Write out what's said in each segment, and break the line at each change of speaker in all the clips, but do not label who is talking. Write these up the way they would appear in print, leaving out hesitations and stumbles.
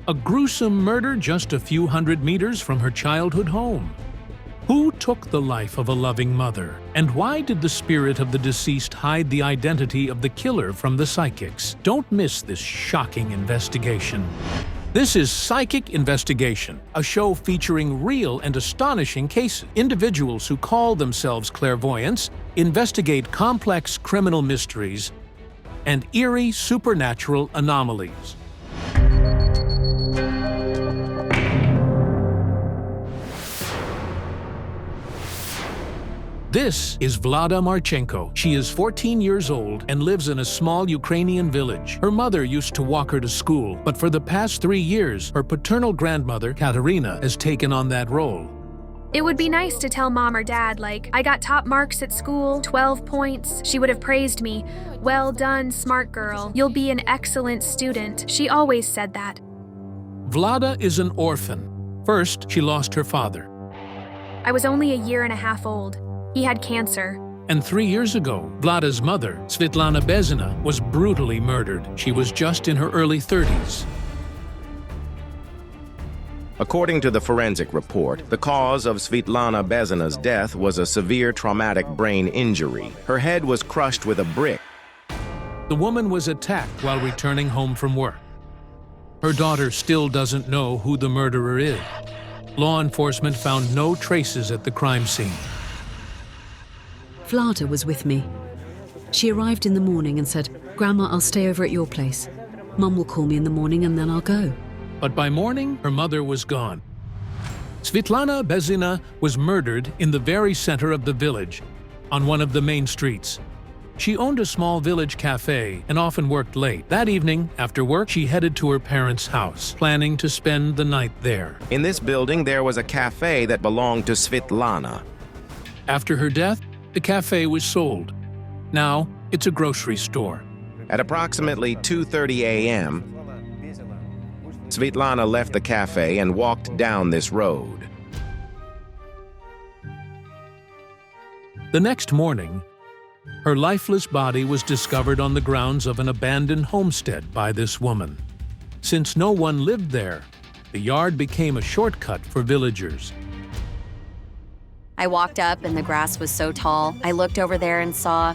A gruesome murder just a few hundred meters from her childhood home. Who took the life of a loving mother? And why did the spirit of the deceased hide the identity of the killer from the psychics? Don't miss this shocking investigation. This is Psychic Investigation, a show featuring real and astonishing cases. Individuals who call themselves clairvoyants investigate complex criminal mysteries and eerie supernatural anomalies. This is Vlada Marchenko. She is 14 years old and lives in a small Ukrainian village. Her mother used to walk her to school, but for the past 3 years, her paternal grandmother, Katerina, has taken on that role.
It would be nice to tell mom or dad, like, I got top marks at school, 12 points. She would have praised me. Well done, smart girl. You'll be an excellent student. She always said that.
Vlada is an orphan. First, she lost her father.
I was only a year and a half old. He had cancer.
And 3 years ago, Vlada's mother, Svetlana Bezina, was brutally murdered. She was just in her early 30s.
According to the forensic report, the cause of Svetlana Bezina's death was a severe traumatic brain injury. Her head was crushed with a brick.
The woman was attacked while returning home from work. Her daughter still doesn't know who the murderer is. Law enforcement found no traces at the crime scene.
Vlada was with me. She arrived in the morning and said, "Grandma, I'll stay over at your place. Mum will call me in the morning and then I'll go."
But by morning, her mother was gone. Svetlana Bezina was murdered in the very center of the village, on one of the main streets. She owned a small village cafe and often worked late. That evening, after work, she headed to her parents' house, planning to spend the night there.
In this building, there was a cafe that belonged to Svetlana.
After her death, the cafe was sold. Now, it's a grocery store.
At approximately 2:30 a.m., Svetlana left the cafe and walked down this road.
The next morning, her lifeless body was discovered on the grounds of an abandoned homestead by this woman. Since no one lived there, the yard became a shortcut for villagers.
I walked up and the grass was so tall. I looked over there and saw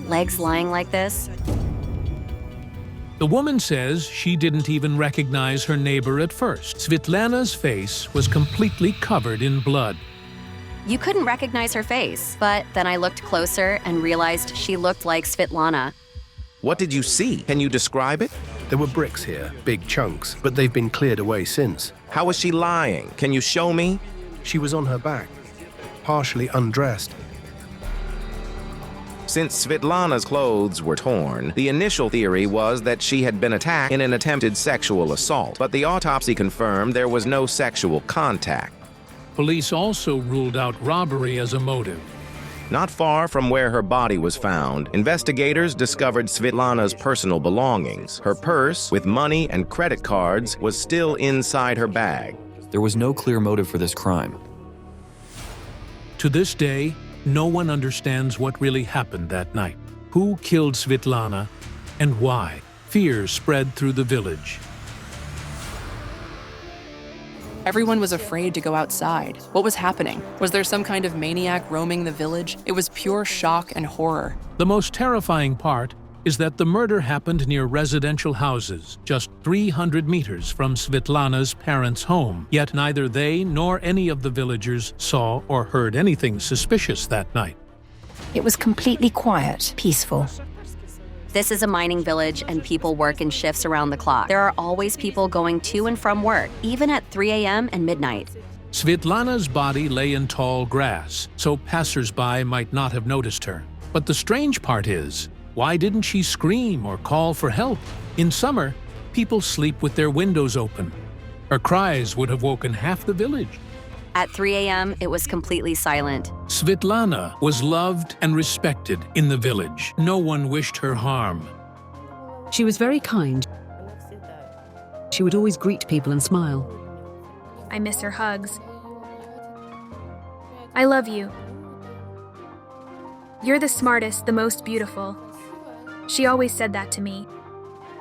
legs lying like this.
The woman says she didn't even recognize her neighbor at first. Svetlana's face was completely covered in blood.
You couldn't recognize her face, but then I looked closer and realized she looked like Svetlana.
What did you see? Can you describe it?
There were bricks here, big chunks, but they've been cleared away since.
How was she lying? Can you show me?
She was on her back, partially undressed.
Since Svetlana's clothes were torn, the initial theory was that she had been attacked in an attempted sexual assault, but the autopsy confirmed there was no sexual contact.
Police also ruled out robbery as a motive.
Not far from where her body was found, investigators discovered Svetlana's personal belongings. Her purse, with money and credit cards, was still inside her bag.
There was no clear motive for this crime.
To this day, no one understands what really happened that night. Who killed Svetlana and why? Fear spread through the village.
Everyone was afraid to go outside. What was happening? Was there some kind of maniac roaming the village? It was pure shock and horror.
The most terrifying part is that the murder happened near residential houses, just 300 meters from Svetlana's parents' home. Yet neither they nor any of the villagers saw or heard anything suspicious that night.
It was completely quiet, peaceful.
This is a mining village and people work in shifts around the clock. There are always people going to and from work, even at 3 a.m. and midnight.
Svetlana's body lay in tall grass, so passers-by might not have noticed her. But the strange part is, why didn't she scream or call for help? In summer, people sleep with their windows open. Her cries would have woken half the village.
At 3 a.m., it was completely silent.
Svetlana was loved and respected in the village. No one wished her harm.
She was very kind. She would always greet people and smile.
I miss her hugs. I love you. You're the smartest, the most beautiful. She always said that to me.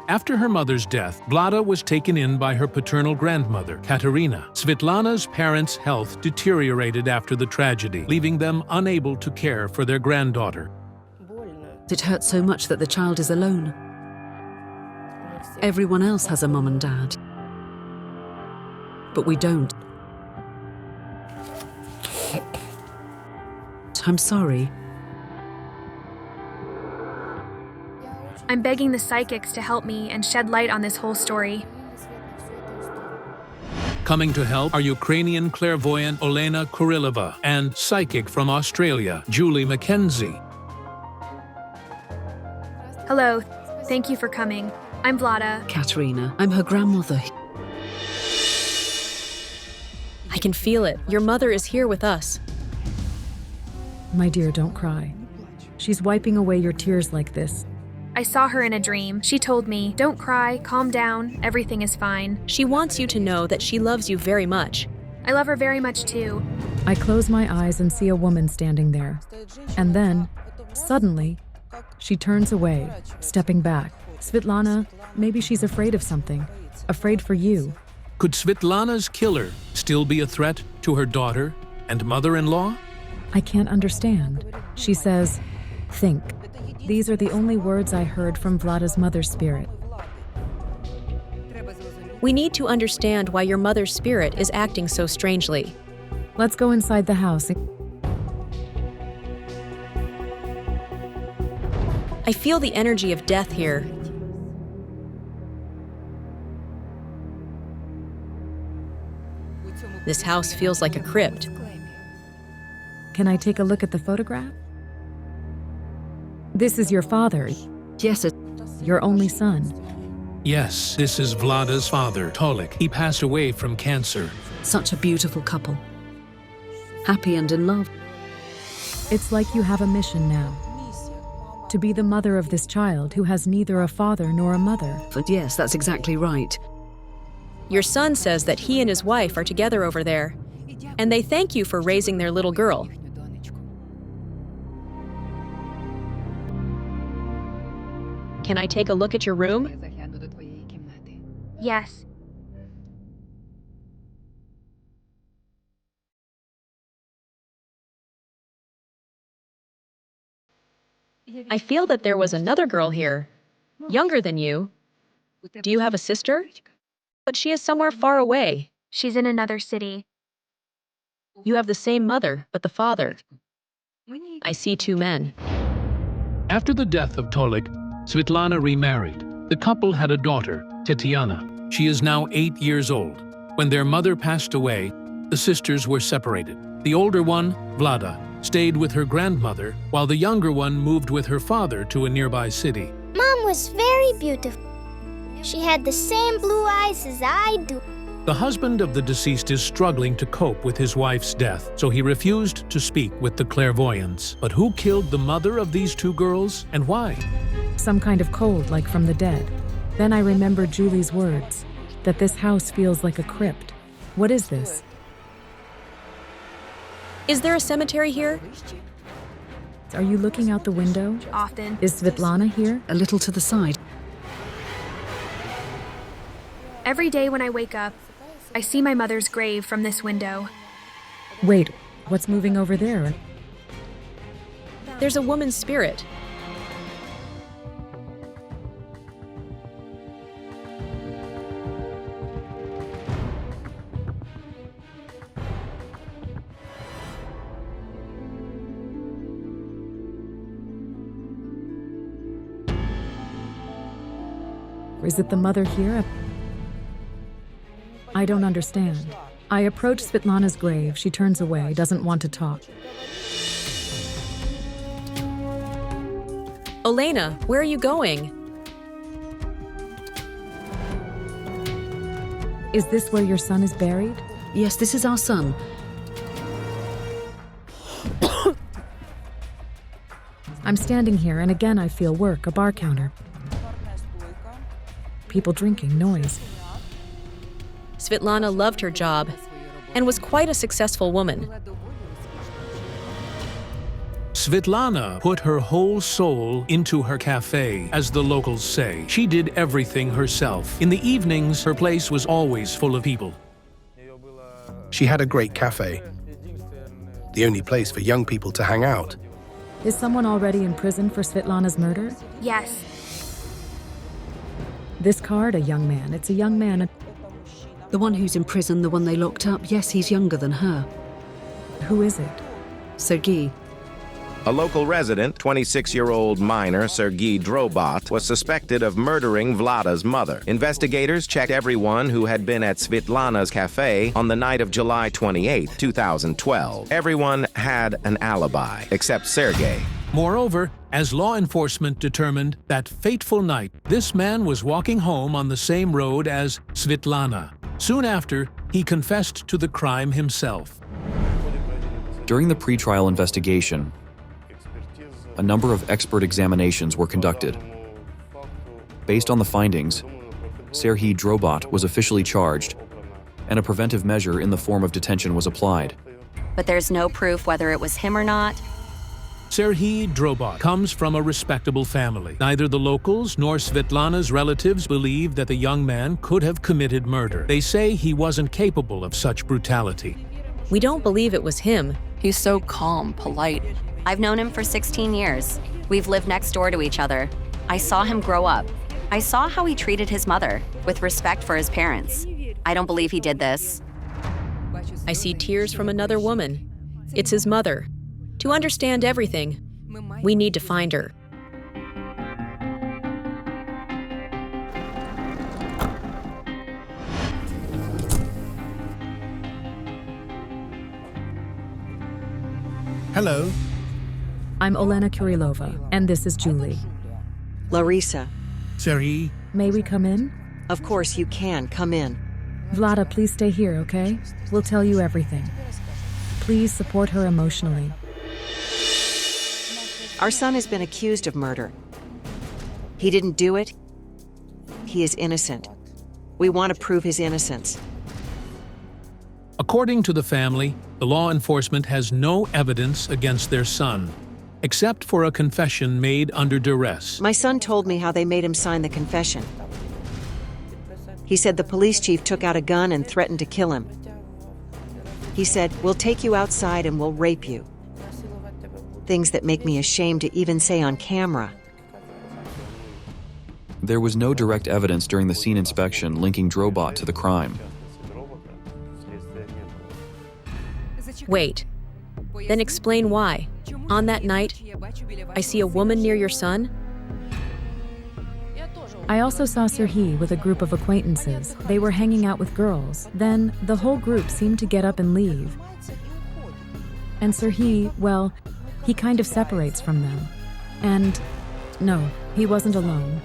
After her mother's death, Vlada was taken in by her paternal grandmother, Katerina. Svetlana's parents' health deteriorated after the tragedy, leaving them unable to care for their granddaughter.
It hurts so much that the child is alone. Everyone else has a mom and dad. But we don't. I'm sorry.
I'm begging the psychics to help me and shed light on this whole story.
Coming to help are Ukrainian clairvoyant Olena Kurilova and psychic from Australia, Julie Mackenzie.
Hello, thank you for coming. I'm Vlada.
Katerina, I'm her grandmother.
I can feel it. Your mother is here with us.
My dear, don't cry. She's wiping away your tears like this.
I saw her in a dream. She told me, "Don't cry, calm down, everything is fine."
She wants you to know that she loves you very much.
I love her very much too.
I close my eyes and see a woman standing there. And then, suddenly, she turns away, stepping back. Svetlana, maybe she's afraid of something. Afraid for you.
Could Svetlana's killer still be a threat to her daughter and mother-in-law?
I can't understand. She says, "Think." These are the only words I heard from Vlada's mother's spirit.
We need to understand why your mother's spirit is acting so strangely.
Let's go inside the house.
I feel the energy of death here. This house feels like a crypt.
Can I take a look at the photograph? This is your father.
Yes,
Your only son.
Yes, this is Vlada's father, Tolik. He passed away from cancer.
such a beautiful couple. Happy and in love.
It's like you have a mission now. To be the mother of this child who has neither a father nor a mother.
But yes, that's exactly right.
Your son says that he and his wife are together over there, and they thank you for raising their little girl. Can I take a look at your room?
Yes.
I feel that there was another girl here, younger than you. Do you have a sister? But she is somewhere far away.
She's in another city.
You have the same mother, but the father. I see two men.
After the death of Tolik, Svetlana remarried. The couple had a daughter, Tetiana. She is now 8 years old. When their mother passed away, the sisters were separated. The older one, Vlada, stayed with her grandmother, while the younger one moved with her father to a nearby city.
Mom was very beautiful. She had the same blue eyes as I do.
The husband of the deceased is struggling to cope with his wife's death, so he refused to speak with the clairvoyants. But who killed the mother of these two girls, and why?
Some kind of cold, like from the dead. Then I remembered Julie's words, that this house feels like a crypt. What is this?
Is there a cemetery here?
Are you looking out the window?
Often.
Is Svetlana here?
A little to the side.
Every day when I wake up, I see my mother's grave from this window.
Wait, what's moving over there?
There's a woman's spirit.
Is it the mother here? I don't understand. I approach Svetlana's grave. She turns away, doesn't want to talk.
Olena, where are you going?
Is this where your son is buried?
Yes, this is our son.
I'm standing here, and again I feel work, a bar counter. People drinking, noise.
Svetlana loved her job and was quite a successful woman.
Svitlana put her whole soul into her cafe, as the locals say. She did everything herself. In the evenings, her place was always full of people.
She had a great cafe, the only place for young people to hang out.
Is someone already in prison for Svitlana's murder?
Yes.
This card, a young man. It's a young man.
The one who's in prison, the one they locked up, yes, he's younger than her.
Who is it?
Sergei.
A local resident, 26-year-old minor Sergei Drobot, was suspected of murdering Vlada's mother. Investigators checked everyone who had been at Svitlana's cafe on the night of July 28, 2012. Everyone had an alibi, except Sergei.
Moreover, as law enforcement determined that fateful night, this man was walking home on the same road as Svitlana. Soon after, he confessed to the crime himself.
During the pretrial investigation, a number of expert examinations were conducted. Based on the findings, Sergei Drobot was officially charged, and a preventive measure in the form of detention was applied.
But there's no proof whether it was him or not.
Sergei Drobot comes from a respectable family. Neither the locals nor Svitlana's relatives believe that the young man could have committed murder. They say he wasn't capable of such brutality.
We don't believe it was him.
He's so calm, polite.
I've known him for 16 years. We've lived next door to each other. I saw him grow up. I saw how he treated his mother, with respect for his parents. I don't believe he did this.
I see tears from another woman. It's his mother. To understand everything, we need to find her.
Hello.
I'm Olena Kurilova, and this is Julie.
Larissa.
Sergei.
May we come in?
Of course you can. Come in.
Vlada, please stay here, okay? We'll tell you everything. Please support her emotionally.
Our son has been accused of murder. He didn't do it. He is innocent. We want to prove his innocence.
According to the family, the law enforcement has no evidence against their son, except for a confession made under duress.
My son told me how they made him sign the confession. He said the police chief took out a gun and threatened to kill him. He said, "We'll take you outside and we'll rape you." Things that make me ashamed to even say on camera.
There was no direct evidence during the scene inspection linking Drobot to the crime.
Wait. Then explain why. On that night, I see a woman near your son?
I also saw Sergei with a group of acquaintances. They were hanging out with girls. Then the whole group seemed to get up and leave. And Sergei, well, he kind of separates from them. And no, he wasn't alone.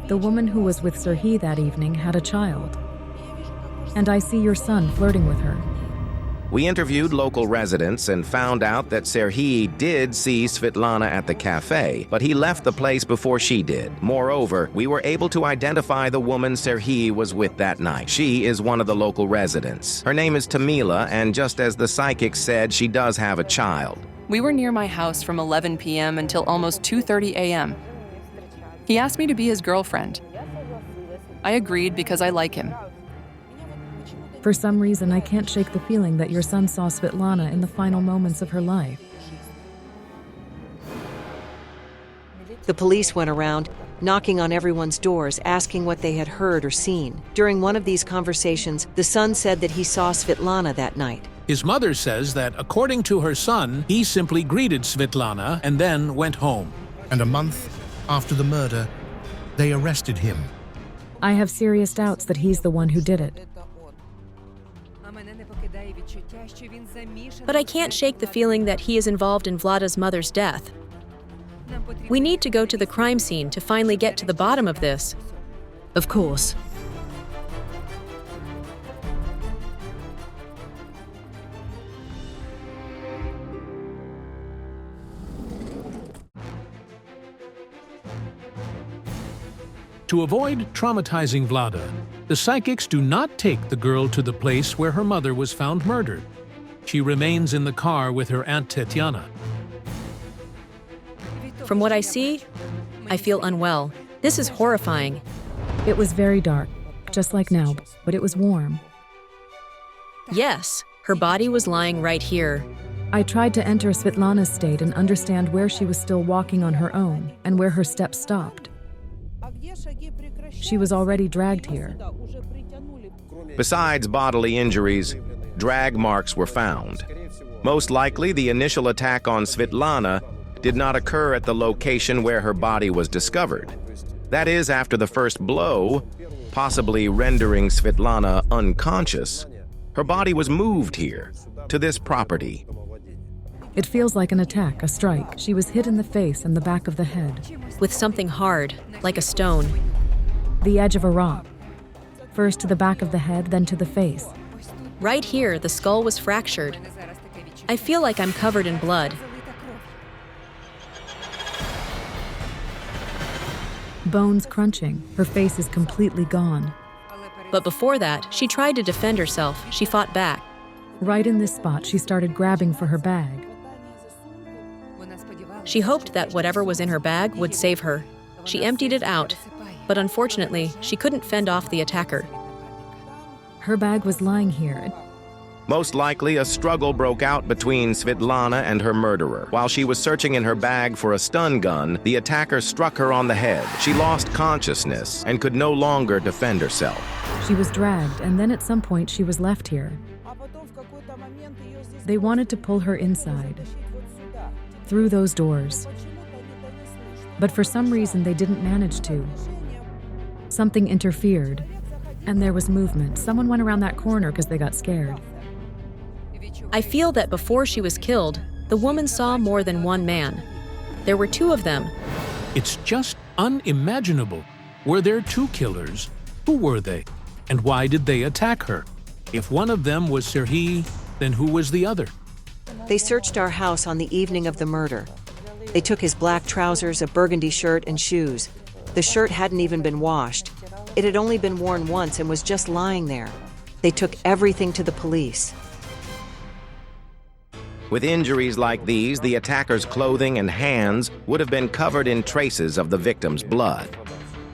The woman who was with Sergei that evening had a child. And I see your son flirting with her.
We interviewed local residents and found out that Sergei did see Svitlana at the cafe, but he left the place before she did. Moreover, we were able to identify the woman Sergei was with that night. She is one of the local residents. Her name is Tamila, and just as the psychic said, she does have a child.
We were near my house from 11 p.m. until almost 2:30 a.m. He asked me to be his girlfriend. I agreed because I like him.
For some reason, I can't shake the feeling that your son saw Svitlana in the final moments of her life.
The police went around, knocking on everyone's doors, asking what they had heard or seen. During one of these conversations, the son said that he saw Svitlana that night.
His mother says that, according to her son, he simply greeted Svitlana and then went home.
And a month after the murder, they arrested him.
I have serious doubts that he's the one who did it.
But I can't shake the feeling that he is involved in Vlada's mother's death. We need to go to the crime scene to finally get to the bottom of this.
Of course.
To avoid traumatizing Vlada, the psychics do not take the girl to the place where her mother was found murdered. She remains in the car with her Aunt Tetiana.
From what I see, I feel unwell. This is horrifying.
It was very dark, just like now, but it was warm.
Yes, her body was lying right here.
I tried to enter Svetlana's state and understand where she was still walking on her own and where her steps stopped. She was already dragged here.
Besides bodily injuries, drag marks were found. Most likely, the initial attack on Svetlana did not occur at the location where her body was discovered. That is, after the first blow, possibly rendering Svetlana unconscious, her body was moved here, to this property.
It feels like an attack, a strike. She was hit in the face and the back of the head.
With something hard, like a stone.
The edge of a rock. First to the back of the head, then to the face.
Right here, the skull was fractured. I feel like I'm covered in blood.
Bones crunching. Her face is completely gone.
But before that, she tried to defend herself. She fought back.
Right in this spot, she started grabbing for her bag.
She hoped that whatever was in her bag would save her. She emptied it out, but unfortunately, she couldn't fend off the attacker.
Her bag was lying here.
Most likely, a struggle broke out between Svetlana and her murderer. While she was searching in her bag for a stun gun, the attacker struck her on the head. She lost consciousness and could no longer defend herself.
She was dragged, and then at some point she was left here. They wanted to pull her inside, through those doors. But for some reason, they didn't manage to. Something interfered, and there was movement. Someone went around that corner because they got scared.
I feel that before she was killed, the woman saw more than one man. There were two of them.
It's just unimaginable. Were there two killers? Who were they? And why did they attack her? If one of them was Serhiy, then who was the other?
They searched our house on the evening of the murder. They took his black trousers, a burgundy shirt, and shoes. The shirt hadn't even been washed. It had only been worn once and was just lying there. They took everything to the police.
With injuries like these, the attacker's clothing and hands would have been covered in traces of the victim's blood.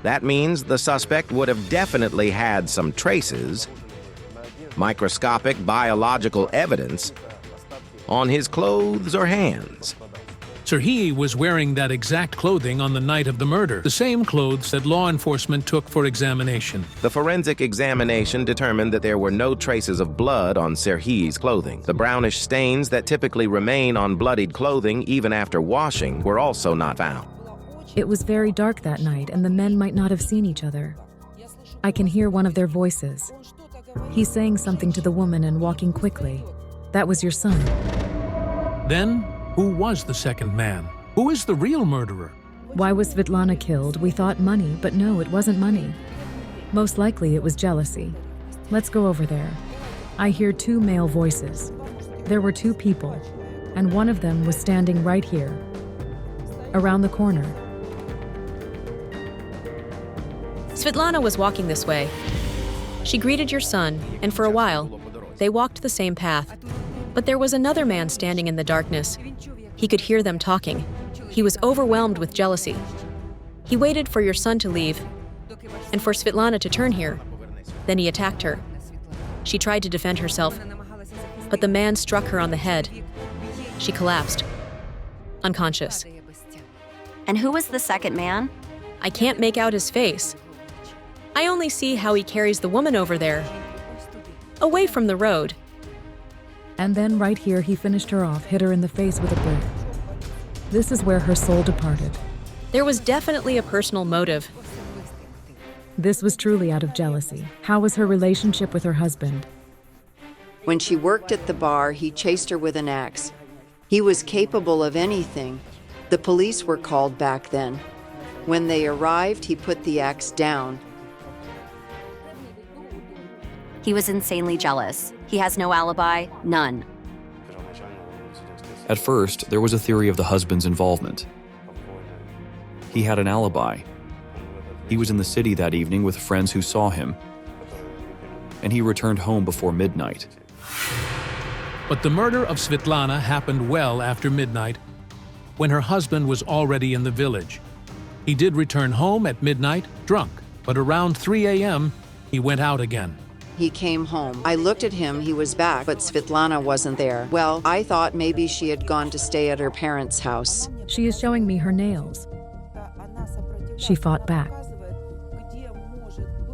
That means the suspect would have definitely had some traces, microscopic biological evidence, on his clothes or hands.
Serhiy was wearing that exact clothing on the night of the murder, the same clothes that law enforcement took for examination.
The forensic examination determined that there were no traces of blood on Serhiy's clothing. The brownish stains that typically remain on bloodied clothing even after washing were also not found.
It was very dark that night, and the men might not have seen each other. I can hear one of their voices. He's saying something to the woman and walking quickly. That was your son.
Then, who was the second man? Who is the real murderer?
Why was Svetlana killed? We thought money, but no, it wasn't money. Most likely it was jealousy. Let's go over there. I hear two male voices. There were two people, and one of them was standing right here, around the corner.
Svetlana was walking this way. She greeted your son, and for a while, they walked the same path. But there was another man standing in the darkness. He could hear them talking. He was overwhelmed with jealousy. He waited for your son to leave, and for Svetlana to turn here. Then he attacked her. She tried to defend herself, but the man struck her on the head. She collapsed, unconscious.
And who was the second man?
I can't make out his face. I only see how he carries the woman over there, away from the road.
And then right here, he finished her off, hit her in the face with a brick. This is where her soul departed.
There was definitely a personal motive.
This was truly out of jealousy. How was her relationship with her husband?
When she worked at the bar, he chased her with an axe. He was capable of anything. The police were called back then. When they arrived, he put the axe down.
He was insanely jealous. He has no alibi, none.
At first, there was a theory of the husband's involvement. He had an alibi. He was in the city that evening with friends who saw him, and he returned home before midnight.
But the murder of Svetlana happened well after midnight. when her husband was already in the village. He did return home at midnight, drunk, but around 3 a.m., he went out again.
He came home. I looked at him, he was back, but Svetlana wasn't there. Well, I thought maybe she had gone to stay at her parents' house.
She is showing me her nails. She fought back.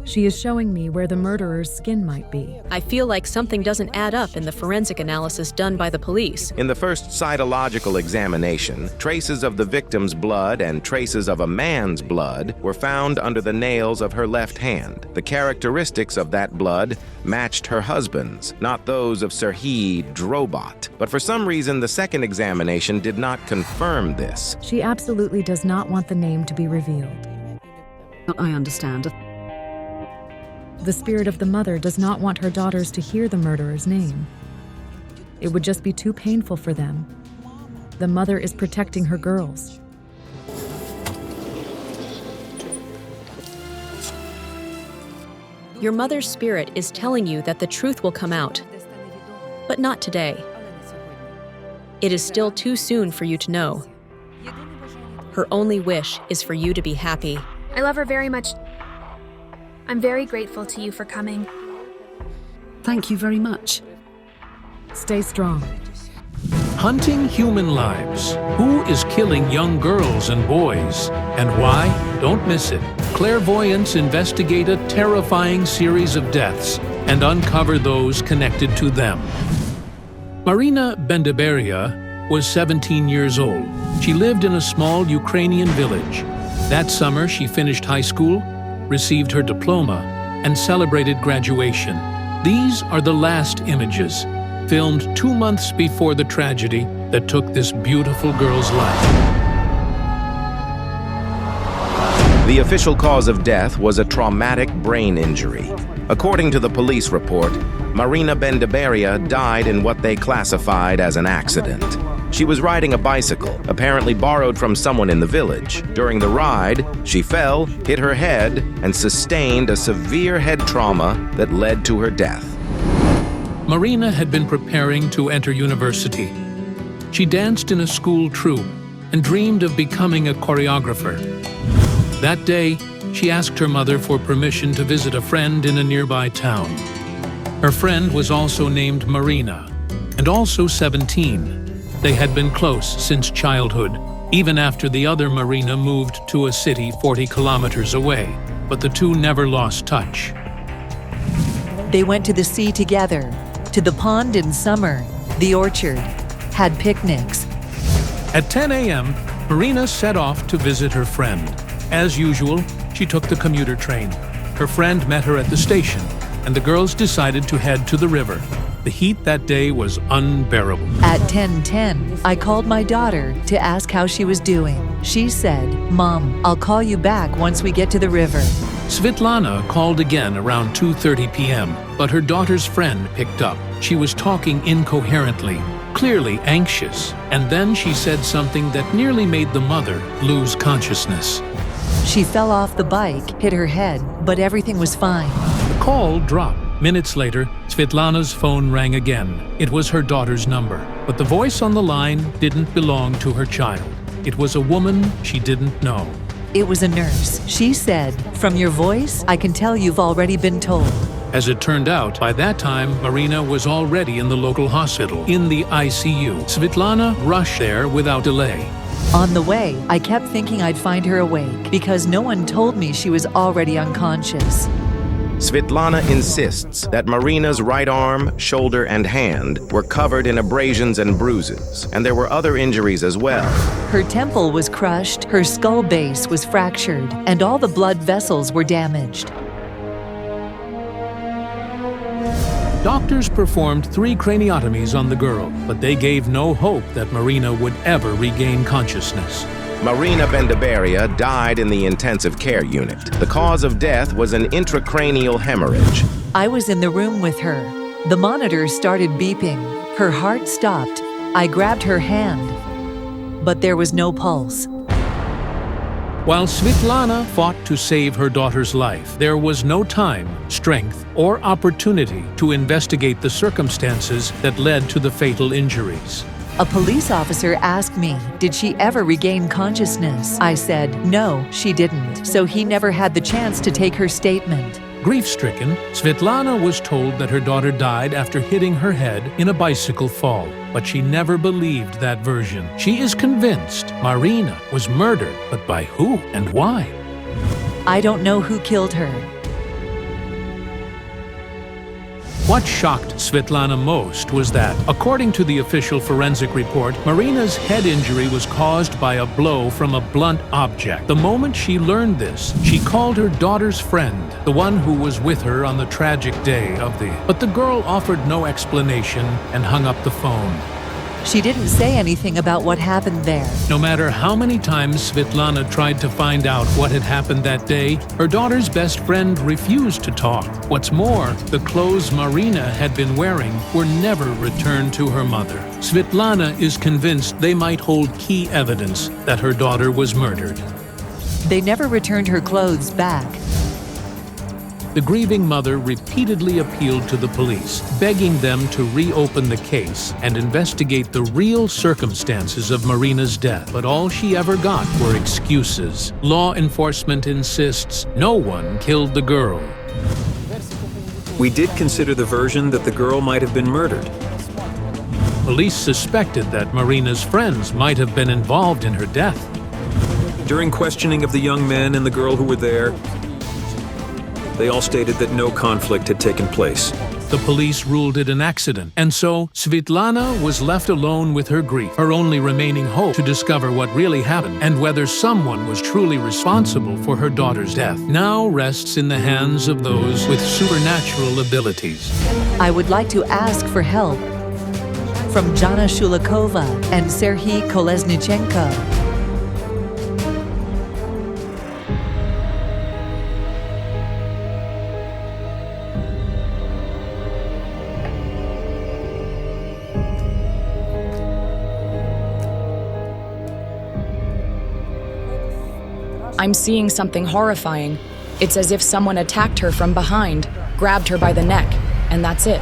She is showing me where the murderer's skin might be.
I feel like something doesn't add up in the forensic analysis done by the police.
In the first cytological examination, traces of the victim's blood and traces of a man's blood were found under the nails of her left hand. The characteristics of that blood matched her husband's, not those of Serhiy Drobot. But for some reason, the second examination did not confirm this.
She absolutely does not want the name to be revealed.
I understand.
The spirit of the mother does not want her daughters to hear the murderer's name. It would just be too painful for them. The mother is protecting her girls.
Your mother's spirit is telling you that the truth will come out, but not today. It is still too soon for you to know. Her only wish is for you to be happy.
I love her very much. I'm very grateful to you for coming.
Thank you very much.
Stay strong.
Hunting human lives. Who is killing young girls and boys? And why? Don't miss it. Clairvoyants investigate a terrifying series of deaths and uncover those connected to them. Marina Bendeberia was 17 years old. She lived in a small Ukrainian village. That summer, she finished high school, received her diploma, and celebrated graduation. These are the last images, filmed 2 months before the tragedy that took this beautiful girl's life.
The official cause of death was a traumatic brain injury. According to the police report, Marina Bendeberia died in what they classified as an accident. She was riding a bicycle, apparently borrowed from someone in the village. During the ride, she fell, hit her head, and sustained a severe head trauma that led to her death.
Marina had been preparing to enter university. She danced in a school troupe and dreamed of becoming a choreographer. That day, she asked her mother for permission to visit a friend in a nearby town. Her friend was also named Marina, and also 17. They had been close since childhood, even after the other Marina moved to a city 40 kilometers away, but the two never lost touch.
They went to the sea together, to the pond in summer, the orchard, had picnics.
At 10 a.m., Marina set off to visit her friend. As usual, she took the commuter train. Her friend met her at the station, and the girls decided to head to the river. The heat that day was unbearable.
At 10:10, I called my daughter to ask how she was doing. She said, "Mom, I'll call you back once we get to the river."
Svetlana called again around 2:30 p.m., but her daughter's friend picked up. She was talking incoherently, clearly anxious, and then she said something that nearly made the mother lose consciousness.
She fell off the bike, hit her head, but everything was fine.
The call dropped. Minutes later, Svetlana's phone rang again. It was her daughter's number, but the voice on the line didn't belong to her child. It was a woman she didn't know.
It was a nurse. She said, "From your voice, I can tell you've already been told."
As it turned out, by that time, Marina was already in the local hospital, in the ICU. Svetlana rushed there without delay.
On the way, I kept thinking I'd find her awake because no one told me she was already unconscious.
Svetlana insists that Marina's right arm, shoulder, and hand were covered in abrasions and bruises, and there were other injuries as well.
Her temple was crushed, her skull base was fractured, and all the blood vessels were damaged.
Doctors performed 3 craniotomies on the girl, but they gave no hope that Marina would ever regain consciousness.
Marina Bendeberia died in the intensive care unit. The cause of death was an intracranial hemorrhage.
I was in the room with her. The monitor started beeping. Her heart stopped. I grabbed her hand, but there was no pulse.
While Svetlana fought to save her daughter's life, there was no time, strength, or opportunity to investigate the circumstances that led to the fatal injuries.
A police officer asked me, did she ever regain consciousness? I said, no, she didn't. So he never had the chance to take her statement.
Grief-stricken, Svetlana was told that her daughter died after hitting her head in a bicycle fall, but she never believed that version. She is convinced Marina was murdered, but by who and why?
I don't know who killed her.
What shocked Svetlana most was that, according to the official forensic report, Marina's head injury was caused by a blow from a blunt object. The moment she learned this, she called her daughter's friend, the one who was with her on the tragic day of the... But the girl offered no explanation and hung up the phone.
She didn't say anything about what happened there.
No matter how many times Svetlana tried to find out what had happened that day, her daughter's best friend refused to talk. What's more, the clothes Marina had been wearing were never returned to her mother. Svetlana is convinced they might hold key evidence that her daughter was murdered.
They never returned her clothes back.
The grieving mother repeatedly appealed to the police, begging them to reopen the case and investigate the real circumstances of Marina's death. But all she ever got were excuses. Law enforcement insists no one killed the girl.
We did consider the version that the girl might have been murdered.
Police suspected that Marina's friends might have been involved in her death.
During questioning of the young men and the girl who were there, they all stated that no conflict had taken place.
The police ruled it an accident, and so Svetlana was left alone with her grief, her only remaining hope to discover what really happened and whether someone was truly responsible for her daughter's death now rests in the hands of those with supernatural abilities.
I would like to ask for help from Jana Shulakova and Serhiy Kolesnichenko.
I'm seeing something horrifying. It's as if someone attacked her from behind, grabbed her by the neck, and that's it.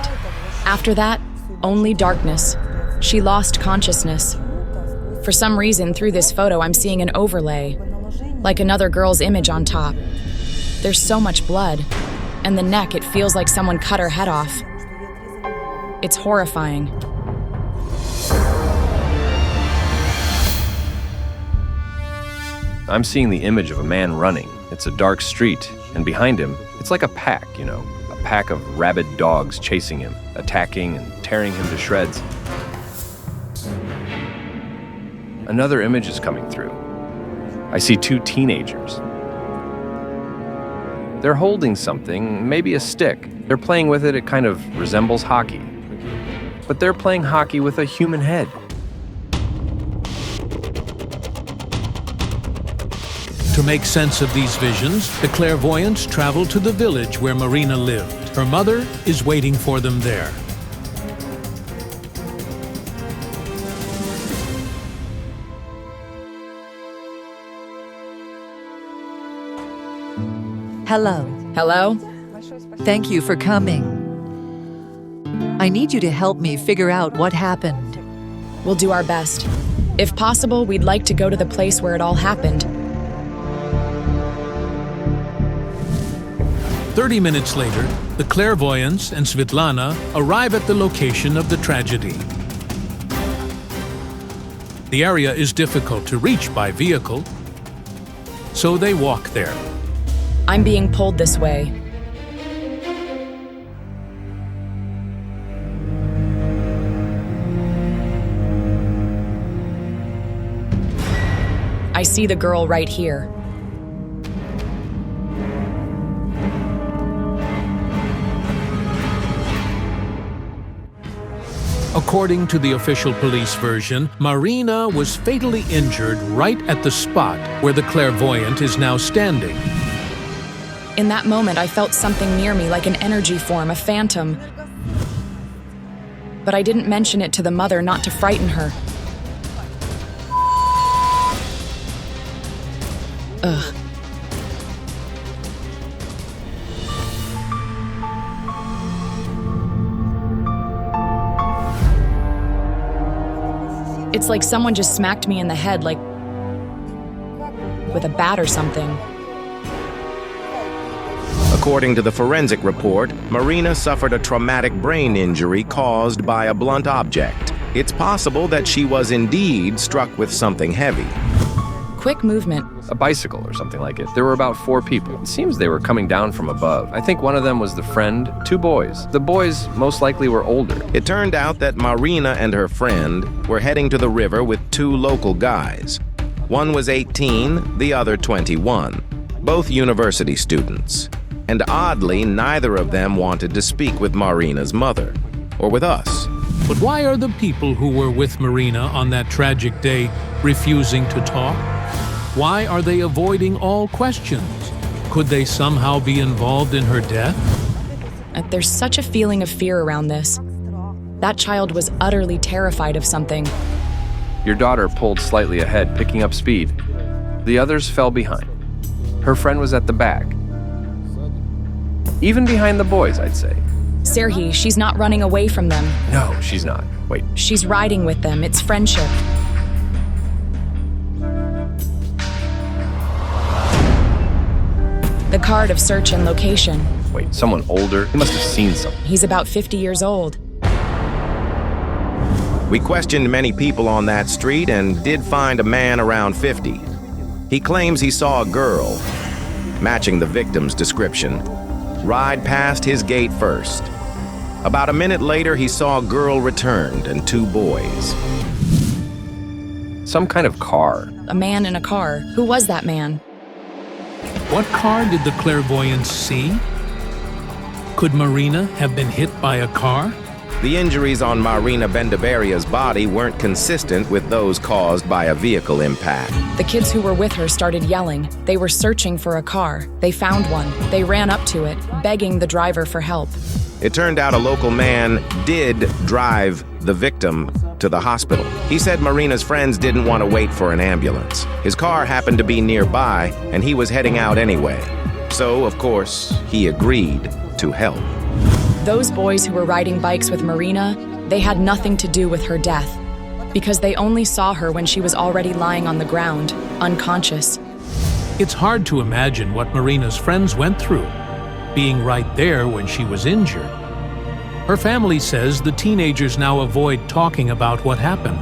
After that, only darkness. She lost consciousness. For some reason, through this photo, I'm seeing an overlay, like another girl's image on top. There's so much blood, and the neck, it feels like someone cut her head off. It's horrifying.
I'm seeing the image of a man running. It's a dark street, and behind him, it's like a pack, a pack of rabid dogs chasing him, attacking and tearing him to shreds. Another image is coming through. I see two teenagers. They're holding something, maybe a stick. They're playing with it. It kind of resembles hockey. But they're playing hockey with a human head.
To make sense of these visions, the clairvoyants travel to the village where Marina lived. Her mother is waiting for them there.
Hello.
Hello?
Thank you for coming. I need you to help me figure out what happened.
We'll do our best. If possible, we'd like to go to the place where it all happened.
30 minutes later, the clairvoyants and Svetlana arrive at the location of the tragedy. The area is difficult to reach by vehicle, so they walk there.
I'm being pulled this way. I see the girl right here.
According to the official police version, Marina was fatally injured right at the spot where the clairvoyant is now standing.
In that moment, I felt something near me, like an energy form, a phantom. But I didn't mention it to the mother, not to frighten her. Ugh. It's like someone just smacked me in the head, like with a bat or something.
According to the forensic report, Marina suffered a traumatic brain injury caused by a blunt object. It's possible that she was indeed struck with something heavy.
Quick movement.
A bicycle or something like it. There were about 4 people. It seems they were coming down from above. I think one of them was the friend, 2 boys. The boys most likely were older.
It turned out that Marina and her friend were heading to the river with 2 local guys. One was 18, the other 21, both university students. And oddly, neither of them wanted to speak with Marina's mother, or with us.
But why are the people who were with Marina on that tragic day refusing to talk? Why are they avoiding all questions? Could they somehow be involved in her death?
There's such a feeling of fear around this. That child was utterly terrified of something.
Your daughter pulled slightly ahead, picking up speed. The others fell behind. Her friend was at the back. Even behind the boys, I'd say.
Serhiy, she's not running away from them.
No, she's not. Wait.
She's riding with them. It's friendship. The card of search and location.
Wait, someone older? He must have seen something.
He's about 50 years old.
We questioned many people on that street and did find a man around 50. He claims he saw a girl, matching the victim's description, ride past his gate first. About a minute later, he saw a girl returned and 2 boys.
Some kind of car.
A man in a car. Who was that man?
What car did the clairvoyants see? Could Marina have been hit by a car?
The injuries on Marina Bendabaria's body weren't consistent with those caused by a vehicle impact.
The kids who were with her started yelling. They were searching for a car. They found one. They ran up to it, begging the driver for help.
It turned out a local man did drive the victim to the hospital. He said Marina's friends didn't want to wait for an ambulance. His car happened to be nearby, and he was heading out anyway. So, of course, he agreed to help.
Those boys who were riding bikes with Marina, they had nothing to do with her death, because they only saw her when she was already lying on the ground, unconscious.
It's hard to imagine what Marina's friends went through, being right there when she was injured. Her family says the teenagers now avoid talking about what happened.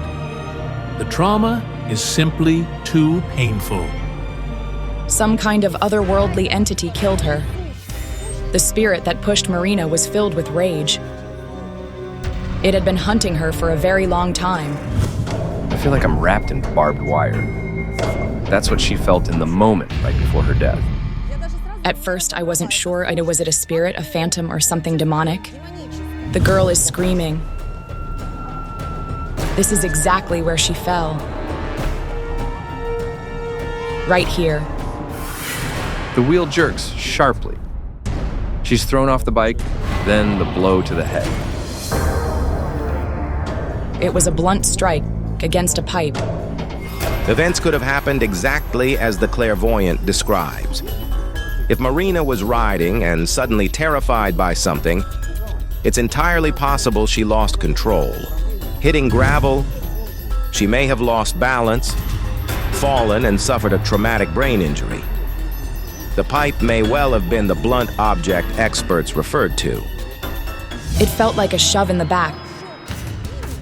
The trauma is simply too painful.
Some kind of otherworldly entity killed her. The spirit that pushed Marina was filled with rage. It had been hunting her for a very long time.
I feel like I'm wrapped in barbed wire. That's what she felt in the moment right before her death.
At first, I wasn't sure. Was it a spirit, a phantom, or something demonic? The girl is screaming. This is exactly where she fell. Right here.
The wheel jerks sharply. She's thrown off the bike, then the blow to the head.
It was a blunt strike against a pipe.
Events could have happened exactly as the clairvoyant describes. If Marina was riding and suddenly terrified by something, it's entirely possible she lost control. Hitting gravel, she may have lost balance, fallen, and suffered a traumatic brain injury. The pipe may well have been the blunt object experts referred to.
It felt like a shove in the back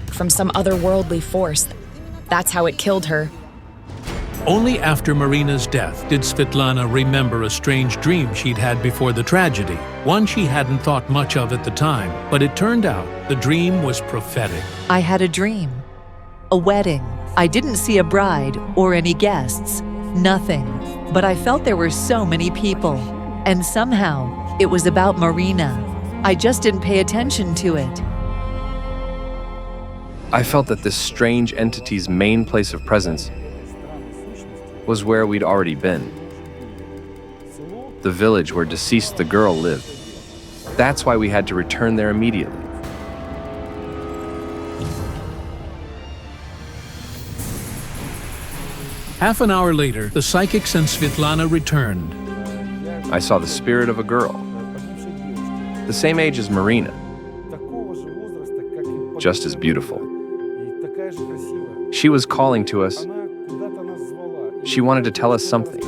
from some otherworldly force. That's how it killed her.
Only after Marina's death did Svetlana remember a strange dream she'd had before the tragedy, one she hadn't thought much of at the time, but it turned out the dream was prophetic.
I had a dream. A wedding. I didn't see a bride or any guests. Nothing. But I felt there were so many people. And somehow, it was about Marina. I just didn't pay attention to it.
I felt that this strange entity's main place of presence was where we'd already been. The village where deceased the girl lived. That's why we had to return there immediately.
Half an hour later, the psychics and Svetlana returned.
I saw the spirit of a girl, the same age as Marina, just as beautiful. She was calling to us. She wanted to tell us something.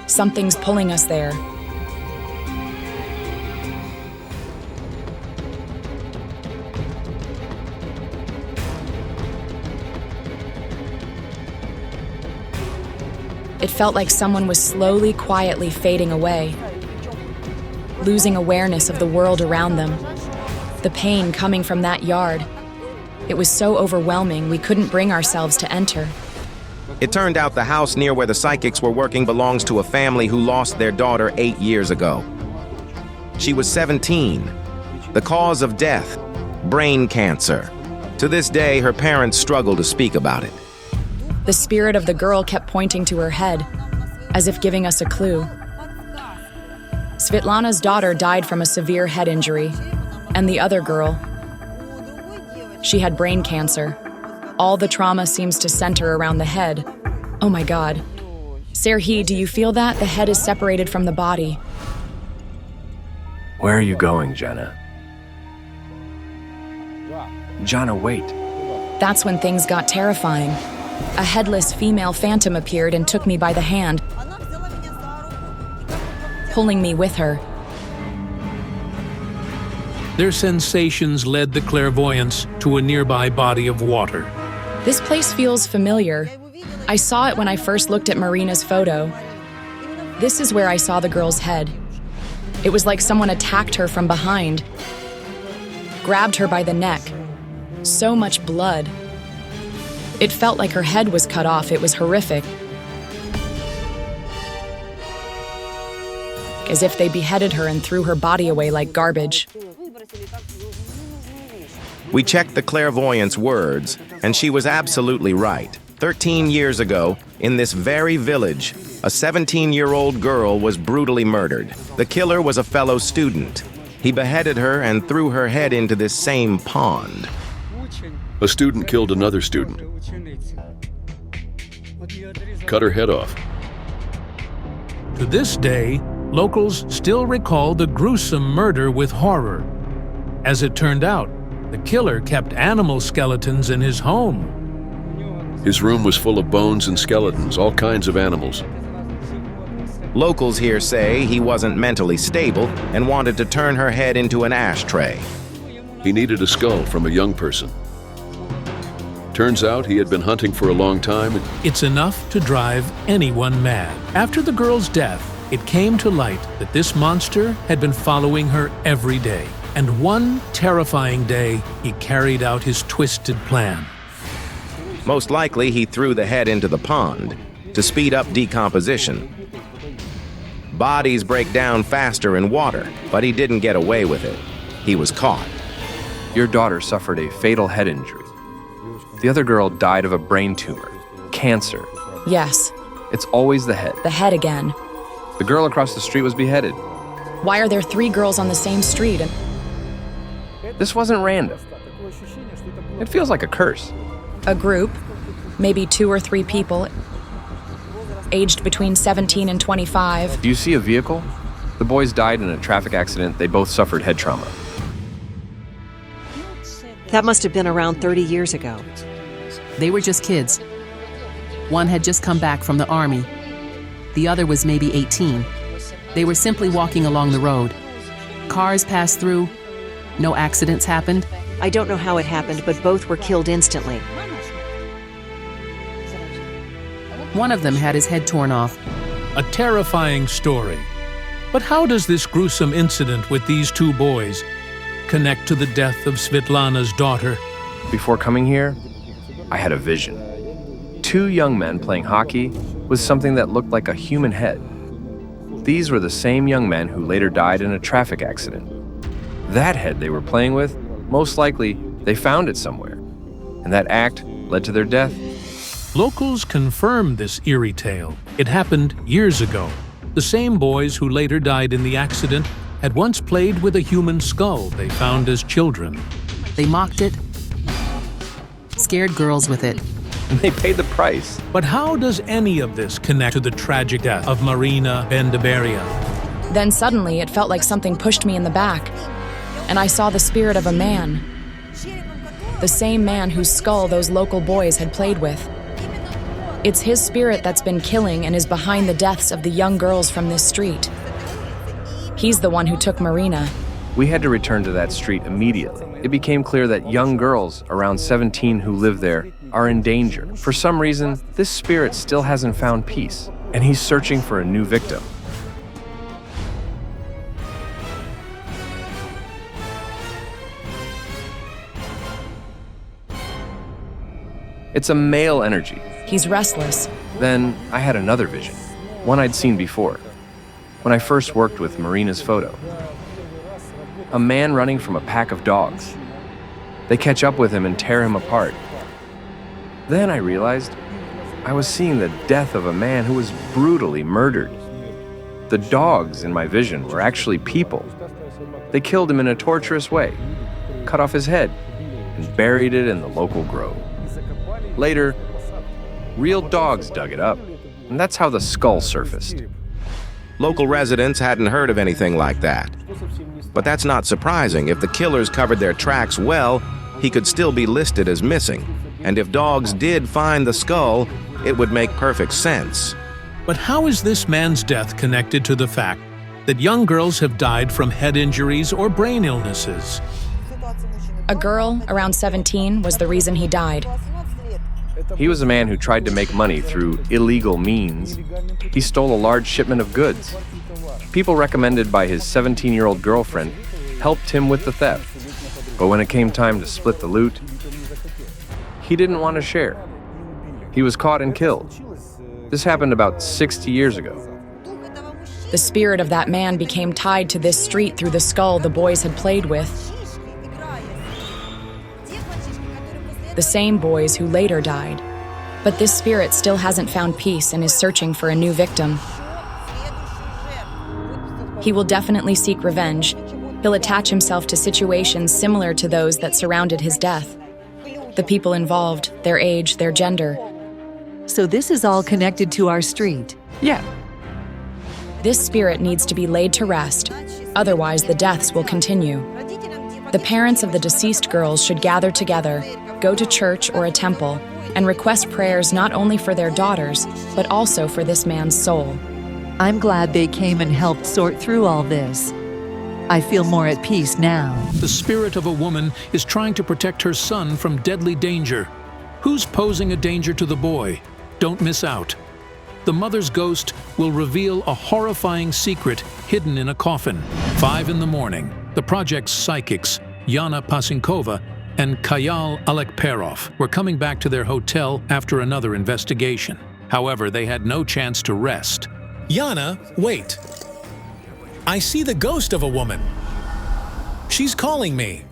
Something's pulling us there. It felt like someone was slowly, quietly fading away, losing awareness of the world around them. The pain coming from that yard. It was so overwhelming we couldn't bring ourselves to enter.
It turned out the house near where the psychics were working belongs to a family who lost their daughter 8 years ago. She was 17. The cause of death, brain cancer. To this day, her parents struggle to speak about it.
The spirit of the girl kept pointing to her head, as if giving us a clue. Svetlana's daughter died from a severe head injury, and the other girl, she had brain cancer. All the trauma seems to center around the head. Oh my God. Serhiy, do you feel that? The head is separated from the body.
Where are you going, Jana? Jana, wait.
That's when things got terrifying. A headless female phantom appeared and took me by the hand, pulling me with her.
Their sensations led the clairvoyants to a nearby body of water.
This place feels familiar. I saw it when I first looked at Marina's photo. This is where I saw the girl's head. It was like someone attacked her from behind, grabbed her by the neck. So much blood. It felt like her head was cut off. It was horrific. As if they beheaded her and threw her body away like garbage.
We checked the clairvoyant's words, and she was absolutely right. 13 years ago, in this very village, a 17-year-old girl was brutally murdered. The killer was a fellow student. He beheaded her and threw her head into this same pond.
A student killed another student. Cut her head off.
To this day, locals still recall the gruesome murder with horror. As it turned out, the killer kept animal skeletons in his home.
His room was full of bones and skeletons, all kinds of animals.
Locals here say he wasn't mentally stable and wanted to turn her head into an ashtray.
He needed a skull from a young person. Turns out he had been hunting for a long time.
It's enough to drive anyone mad. After the girl's death, it came to light that this monster had been following her every day. And one terrifying day, he carried out his twisted plan.
Most likely, he threw the head into the pond to speed up decomposition. Bodies break down faster in water, but he didn't get away with it. He was caught.
Your daughter suffered a fatal head injury. The other girl died of a brain tumor, cancer.
Yes.
It's always the head.
The head again.
The girl across the street was beheaded.
Why are there 3 girls on the same street?
This wasn't random. It feels like a curse.
A group, maybe 2 or 3 people, aged between 17 and 25.
Do you see a vehicle? The boys died in a traffic accident. They both suffered head trauma.
That must have been around 30 years ago.
They were just kids. One had just come back from the army. The other was maybe 18. They were simply walking along the road. Cars passed through. No accidents happened.
I don't know how it happened, but both were killed instantly.
One of them had his head torn off.
A terrifying story. But how does this gruesome incident with these 2 boys connect to the death of Svetlana's daughter?
Before coming here, I had a vision. 2 young men playing hockey with something that looked like a human head. These were the same young men who later died in a traffic accident. That head they were playing with, most likely, they found it somewhere. And that act led to their death.
Locals confirmed this eerie tale. It happened years ago. The same boys who later died in the accident had once played with a human skull they found as children.
They mocked it, scared girls with it.
And they paid the price.
But how does any of this connect to the tragic death of Marina Bendeberia?
Then suddenly, it felt like something pushed me in the back. and I saw the spirit of a man. The same man whose skull those local boys had played with. It's his spirit that's been killing and is behind the deaths of the young girls from this street. He's the one who took Marina.
We had to return to that street immediately. It became clear that young girls around 17 who live there are in danger. For some reason, this spirit still hasn't found peace, and he's searching for a new victim. It's a male energy.
He's restless.
Then I had another vision, one I'd seen before, when I first worked with Marina's photo. A man running from a pack of dogs. They catch up with him and tear him apart. Then I realized I was seeing the death of a man who was brutally murdered. The dogs in my vision were actually people. They killed him in a torturous way, cut off his head, and buried it in the local grove. Later, real dogs dug it up, and that's how the skull surfaced.
Local residents hadn't heard of anything like that. But that's not surprising. If the killers covered their tracks well, he could still be listed as missing. And if dogs did find the skull, it would make perfect sense.
But how is this man's death connected to the fact that young girls have died from head injuries or brain illnesses?
A girl around 17 was the reason he died.
He was a man who tried to make money through illegal means. He stole a large shipment of goods. People recommended by his 17-year-old girlfriend helped him with the theft. But when it came time to split the loot, he didn't want to share. He was caught and killed. This happened about 60 years ago.
The spirit of that man became tied to this street through the skull the boys had played with. The same boys who later died. But this spirit still hasn't found peace and is searching for a new victim. He will definitely seek revenge. He'll attach himself to situations similar to those that surrounded his death. The people involved, their age, their gender.
So this is all connected to our street?
Yeah.
This spirit needs to be laid to rest, otherwise the deaths will continue. The parents of the deceased girls should gather together, go to church or a temple, and request prayers not only for their daughters, but also for this man's soul.
I'm glad they came and helped sort through all this. I feel more at peace now.
The spirit of a woman is trying to protect her son from deadly danger. Who's posing a danger to the boy? Don't miss out. The mother's ghost will reveal a horrifying secret hidden in a coffin. 5 in the morning, the project's psychics, Yana Pasinkova and Kayal Alekperov, were coming back to their hotel after another investigation. However, they had no chance to rest.
Yana, wait. I see the ghost of a woman. She's calling me.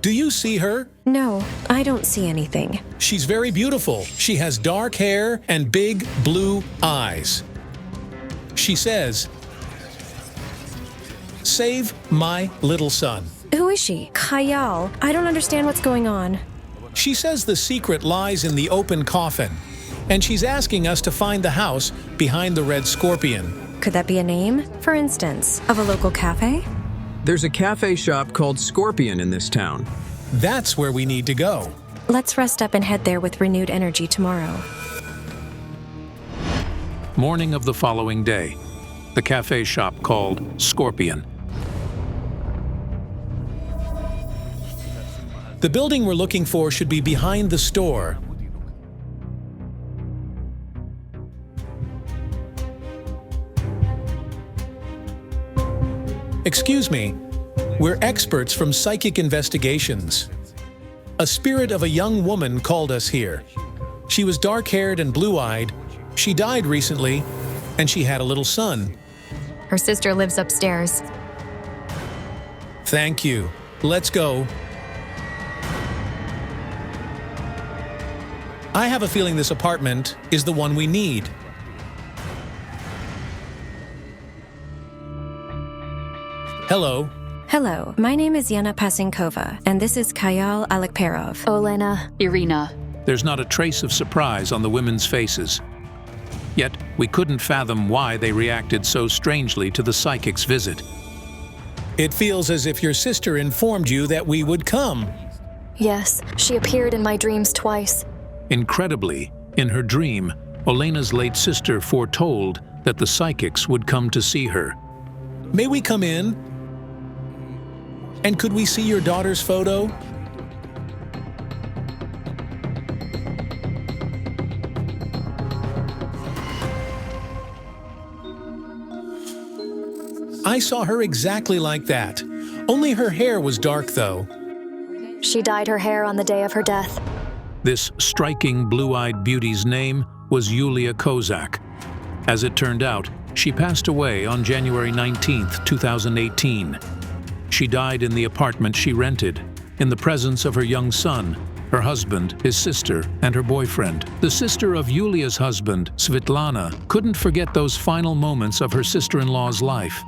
Do you see her?
No, I don't see anything.
She's very beautiful. She has dark hair and big blue eyes. She says, "Save my little son."
Who is she? Kayal. I don't understand what's going on.
She says the secret lies in the open coffin, and she's asking us to find the house behind the red scorpion.
Could that be a name, for instance, of a local cafe?
There's a cafe shop called Scorpion in this town.
That's where we need to go.
Let's rest up and head there with renewed energy tomorrow.
Morning of the following day, the cafe shop called Scorpion.
The building we're looking for should be behind the store. Excuse me, we're experts from psychic investigations. A spirit of a young woman called us here. She was dark-haired and blue-eyed. She died recently, and she had a little son.
Her sister lives upstairs.
Thank you. Let's go. I have a feeling this apartment is the one we need. Hello.
Hello, my name is Yana Pasinkova, and this is Kayal Alekperov.
Olena. Irina.
There's not a trace of surprise on the women's faces. Yet, we couldn't fathom why they reacted so strangely to the psychic's visit.
It feels as if your sister informed you that we would come.
Yes, she appeared in my dreams twice.
Incredibly, in her dream, Olena's late sister foretold that the psychics would come to see her.
May we come in? And could we see your daughter's photo? I saw her exactly like that. Only her hair was dark, though.
She dyed her hair on the day of her death.
This striking blue-eyed beauty's name was Yulia Kozak. As it turned out, she passed away on January 19, 2018. She died in the apartment she rented, in the presence of her young son, her husband, his sister, and her boyfriend. The sister of Yulia's husband, Svetlana, couldn't forget those final moments of her sister-in-law's life.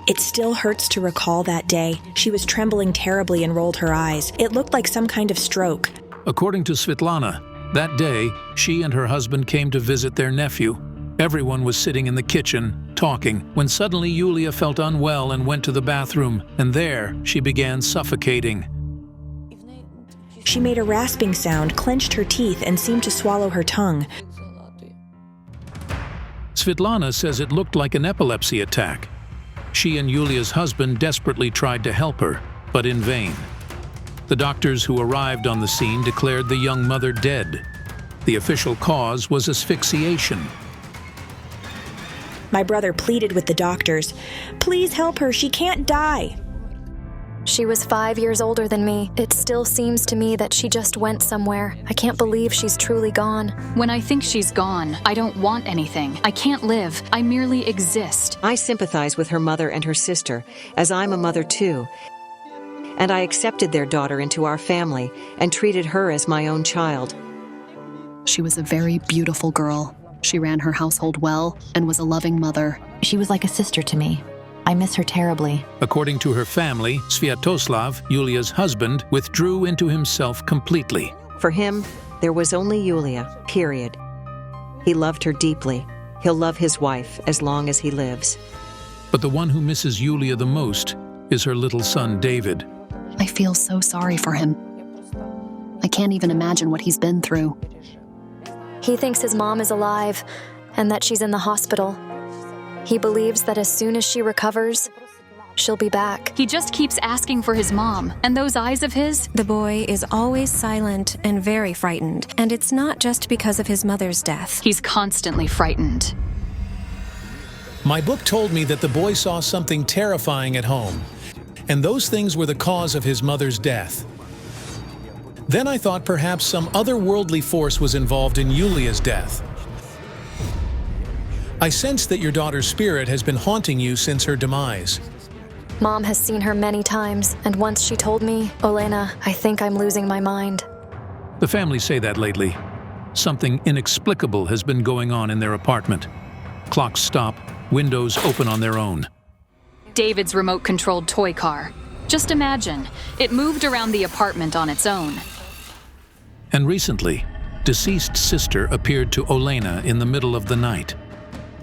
It still hurts to recall that day. She was trembling terribly and rolled her eyes. It looked like some kind of stroke.
According to Svetlana, that day, she and her husband came to visit their nephew. Everyone was sitting in the kitchen, talking, when suddenly Yulia felt unwell and went to the bathroom, and there she began suffocating.
She made a rasping sound, clenched her teeth, and seemed to swallow her tongue.
Svetlana says it looked like an epilepsy attack. She and Yulia's husband desperately tried to help her, but in vain. The doctors who arrived on the scene declared the young mother dead. The official cause was asphyxiation.
My brother pleaded with the doctors. Please help her, she can't die.
She was 5 years older than me. It still seems to me that she just went somewhere. I can't believe she's truly gone.
When I think she's gone, I don't want anything. I can't live. I merely exist.
I sympathize with her mother and her sister, as I'm a mother too. And I accepted their daughter into our family and treated her as my own child.
She was a very beautiful girl. She ran her household well and was a loving mother.
She was like a sister to me. I miss her terribly.
According to her family, Sviatoslav, Yulia's husband, withdrew into himself completely.
For him, there was only Yulia, period. He loved her deeply. He'll love his wife as long as he lives.
But the one who misses Yulia the most is her little son, David.
I feel so sorry for him. I can't even imagine what he's been through.
He thinks his mom is alive and that she's in the hospital. He believes that as soon as she recovers, she'll be back.
He just keeps asking for his mom, and those eyes of his...
The boy is always silent and very frightened, and it's not just because of his mother's death.
He's constantly frightened.
My book told me that the boy saw something terrifying at home, and those things were the cause of his mother's death. Then I thought perhaps some otherworldly force was involved in Yulia's death. I sense that your daughter's spirit has been haunting you since her demise.
Mom has seen her many times, and once she told me, Olena, I think I'm losing my mind.
The family say that lately. Something inexplicable has been going on in their apartment. Clocks stop, windows open on their own.
David's remote-controlled toy car. Just imagine, it moved around the apartment on its own.
And recently, deceased sister appeared to Olena in the middle of the night.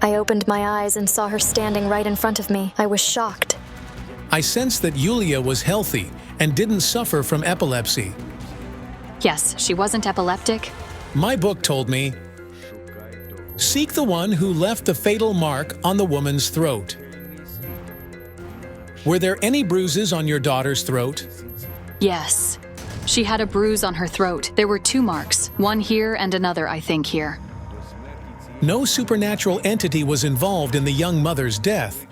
I opened my eyes and saw her standing right in front of me. I was shocked.
I sensed that Yulia was healthy and didn't suffer from epilepsy.
Yes, she wasn't epileptic.
My book told me, seek the one who left the fatal mark on the woman's throat. Were there any bruises on your daughter's throat?
Yes. She had a bruise on her throat. There were 2 marks, one here and another, I think, here.
No supernatural entity was involved in the young mother's death.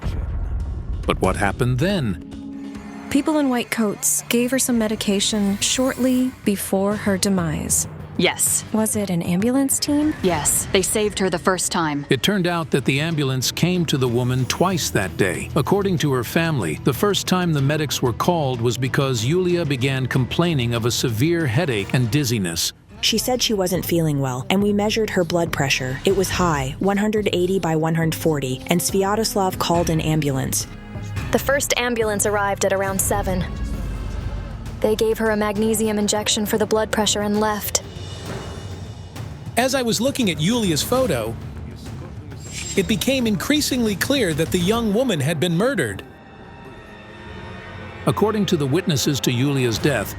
But what happened then?
People in white coats gave her some medication shortly before her demise.
Yes.
Was it an ambulance team?
Yes, they saved her the first time.
It turned out that the ambulance came to the woman twice that day. According to her family, the first time the medics were called was because Yulia began complaining of a severe headache and dizziness.
She said she wasn't feeling well, and we measured her blood pressure. It was high, 180 by 140, and Sviatoslav called an ambulance.
The first ambulance arrived at around 7. They gave her a magnesium injection for the blood pressure and left.
As I was looking at Yulia's photo, it became increasingly clear that the young woman had been murdered.
According to the witnesses to Yulia's death,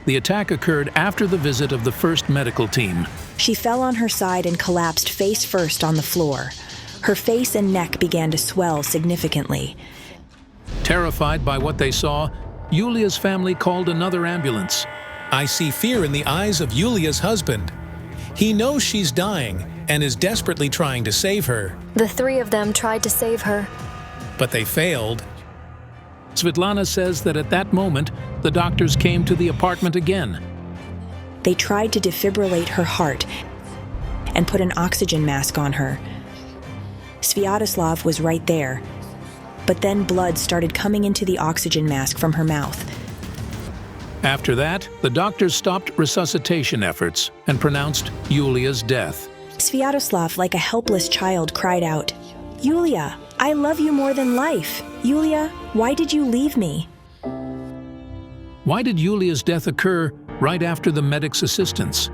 the attack occurred after the visit of the first medical team.
She fell on her side and collapsed face first on the floor. Her face and neck began to swell significantly.
Terrified by what they saw, Yulia's family called another ambulance.
I see fear in the eyes of Yulia's husband. He knows she's dying and is desperately trying to save her.
The three of them tried to save her.
But they failed.
Svetlana says that at that moment, the doctors came to the apartment again.
They tried to defibrillate her heart and put an oxygen mask on her. Sviatoslav was right there, but then blood started coming into the oxygen mask from her mouth.
After that, the doctors stopped resuscitation efforts and pronounced Yulia's death.
Sviatoslav, like a helpless child, cried out, "Yulia, I love you more than life. Yulia, why did you leave me?"
Why did Yulia's death occur right after the medics' assistance?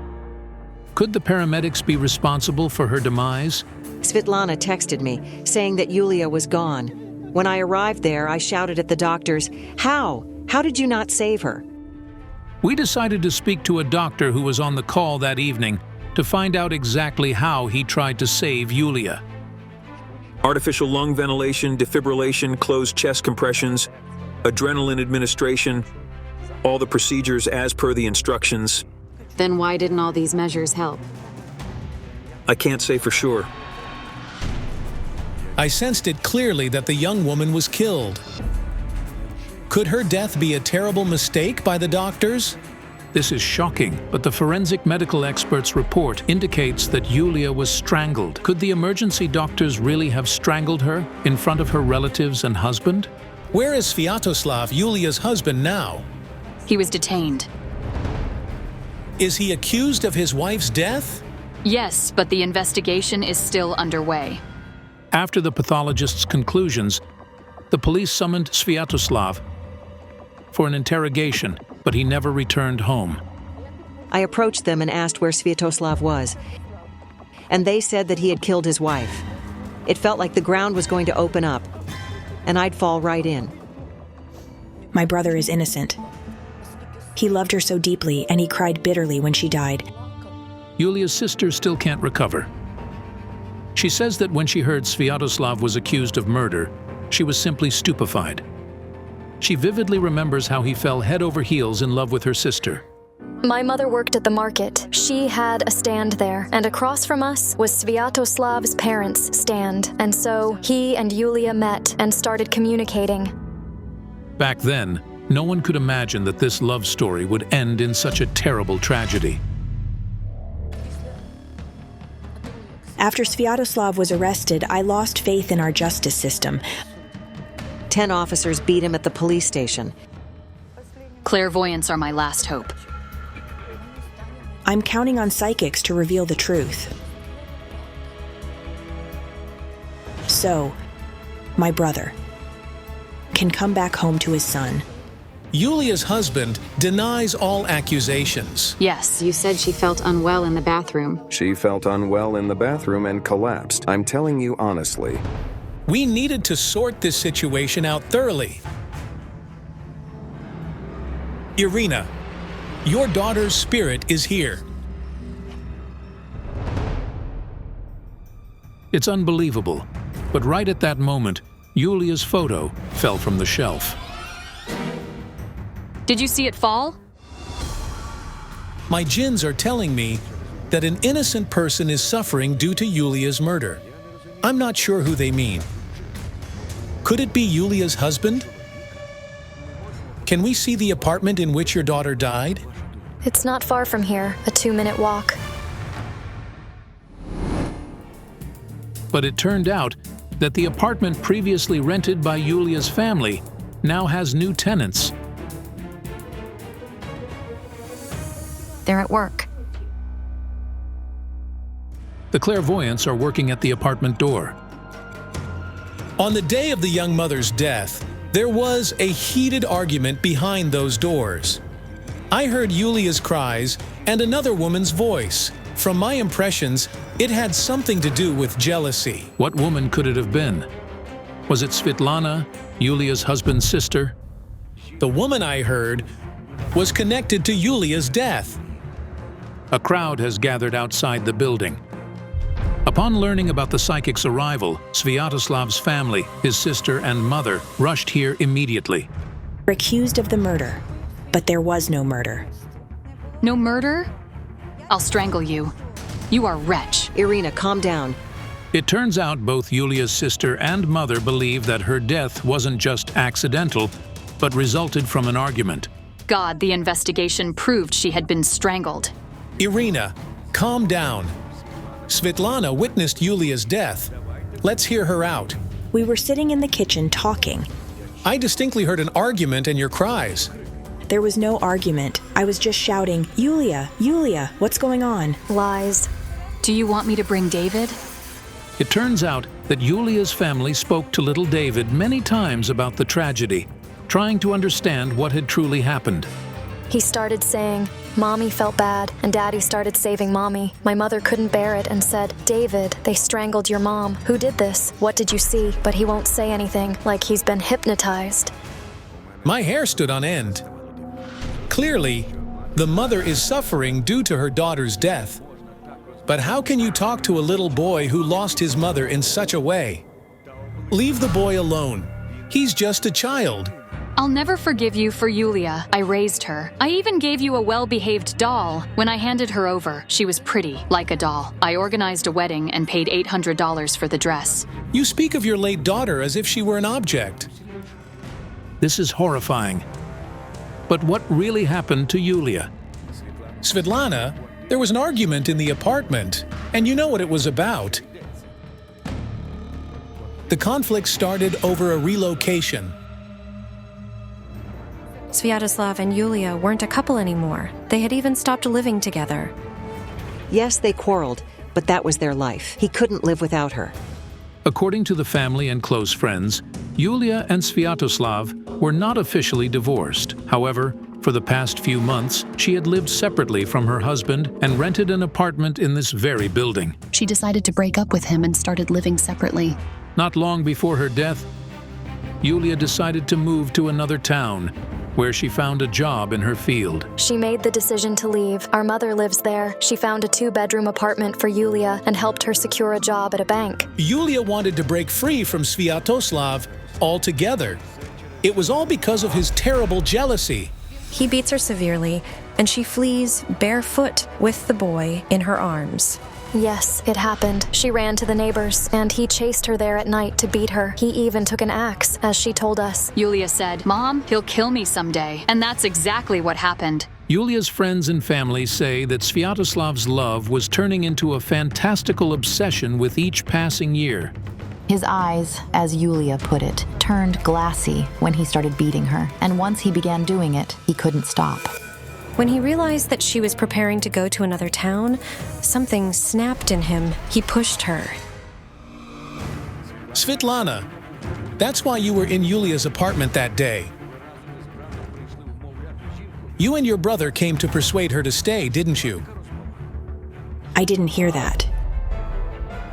Could the paramedics be responsible for her demise?
Svetlana texted me, saying that Yulia was gone. When I arrived there, I shouted at the doctors, "How? How did you not save her?"
We decided to speak to a doctor who was on the call that evening to find out exactly how he tried to save Yulia.
Artificial lung ventilation, defibrillation, closed chest compressions, adrenaline administration, all the procedures as per the instructions.
Then why didn't all these measures help?
I can't say for sure.
I sensed it clearly that the young woman was killed. Could her death be a terrible mistake by the doctors?
This is shocking, but the forensic medical expert's report indicates that Yulia was strangled. Could the emergency doctors really have strangled her in front of her relatives and husband?
Where is Sviatoslav, Yulia's husband, now?
He was detained.
Is he accused of his wife's death?
Yes, but the investigation is still underway.
After the pathologist's conclusions, the police summoned Sviatoslav for an interrogation, but he never returned home.
I approached them and asked where Sviatoslav was, and they said that he had killed his wife. It felt like the ground was going to open up, and I'd fall right in.
My brother is innocent. He loved her so deeply, and he cried bitterly when she died.
Yulia's sister still can't recover. She says that when she heard Sviatoslav was accused of murder, she was simply stupefied. She vividly remembers how he fell head over heels in love with her sister.
My mother worked at the market. She had a stand there, and across from us was Sviatoslav's parents' stand. And so he and Yulia met and started communicating.
Back then, no one could imagine that this love story would end in such a terrible tragedy.
After Sviatoslav was arrested, I lost faith in our justice system.
10 officers beat him at the police station.
Clairvoyants are my last hope.
I'm counting on psychics to reveal the truth. So, my brother can come back home to his son.
Yulia's husband denies all accusations.
Yes.
You said she felt unwell in the bathroom.
She felt unwell in the bathroom and collapsed. I'm telling you honestly.
We needed to sort this situation out thoroughly. Irina, your daughter's spirit is here.
It's unbelievable, but right at that moment, Yulia's photo fell from the shelf.
Did you see it fall?
My jinns are telling me that an innocent person is suffering due to Yulia's murder. I'm not sure who they mean. Could it be Yulia's husband? Can we see the apartment in which your daughter died?
It's not far from here, a 2-minute walk.
But it turned out that the apartment previously rented by Yulia's family now has new tenants.
They're at work.
The clairvoyants are working at the apartment door.
On the day of the young mother's death, there was a heated argument behind those doors. I heard Yulia's cries and another woman's voice. From my impressions, it had something to do with jealousy.
What woman could it have been? Was it Svetlana, Yulia's husband's sister?
The woman I heard was connected to Yulia's death.
A crowd has gathered outside the building. Upon learning about the psychic's arrival, Sviatoslav's family, his sister and mother, rushed here immediately.
Accused of the murder, but there was no murder.
No murder? I'll strangle you. You are a wretch.
Irina, calm down.
It turns out both Yulia's sister and mother believe that her death wasn't just accidental, but resulted from an argument.
God, the investigation proved she had been strangled.
Irina, calm down. Svetlana witnessed Yulia's death. Let's hear her out.
We were sitting in the kitchen talking.
I distinctly heard an argument and your cries.
There was no argument. I was just shouting, Yulia, Yulia, what's going on?
Lies.
Do you want me to bring David?
It turns out that Yulia's family spoke to little David many times about the tragedy, trying to understand what had truly happened.
He started saying, Mommy felt bad, and Daddy started saving Mommy. My mother couldn't bear it and said, David, they strangled your mom. Who did this? What did you see? But he won't say anything, like he's been hypnotized.
My hair stood on end. Clearly, the mother is suffering due to her daughter's death. But how can you talk to a little boy who lost his mother in such a way? Leave the boy alone. He's just a child.
I'll never forgive you for Yulia. I raised her. I even gave you a well-behaved doll. When I handed her over, she was pretty, like a doll. I organized a wedding and paid $800 for the dress.
You speak of your late daughter as if she were an object.
This is horrifying. But what really happened to Yulia?
Svetlana, there was an argument in the apartment, and you know what it was about. The conflict started over a relocation.
Sviatoslav and Yulia weren't a couple anymore. They had even stopped living together.
Yes, they quarreled, but that was their life. He couldn't live without her.
According to the family and close friends, Yulia and Sviatoslav were not officially divorced. However, for the past few months, she had lived separately from her husband and rented an apartment in this very building.
She decided to break up with him and started living separately.
Not long before her death, Yulia decided to move to another town, where she found a job in her field.
She made the decision to leave. Our mother lives there. She found a 2-bedroom apartment for Yulia and helped her secure a job at a bank.
Yulia wanted to break free from Sviatoslav altogether. It was all because of his terrible jealousy.
He beats her severely, and she flees barefoot with the boy in her arms.
Yes, it happened. She ran to the neighbors, and he chased her there at night to beat her. He even took an axe, as she told us.
Yulia said, Mom, he'll kill me someday. And that's exactly what happened.
Yulia's friends and family say that Sviatoslav's love was turning into a fantastical obsession with each passing year.
His eyes, as Yulia put it, turned glassy when he started beating her. And once he began doing it, he couldn't stop.
When he realized that she was preparing to go to another town, something snapped in him. He pushed her.
Svetlana, that's why you were in Yulia's apartment that day. You and your brother came to persuade her to stay, didn't you?
I didn't hear that.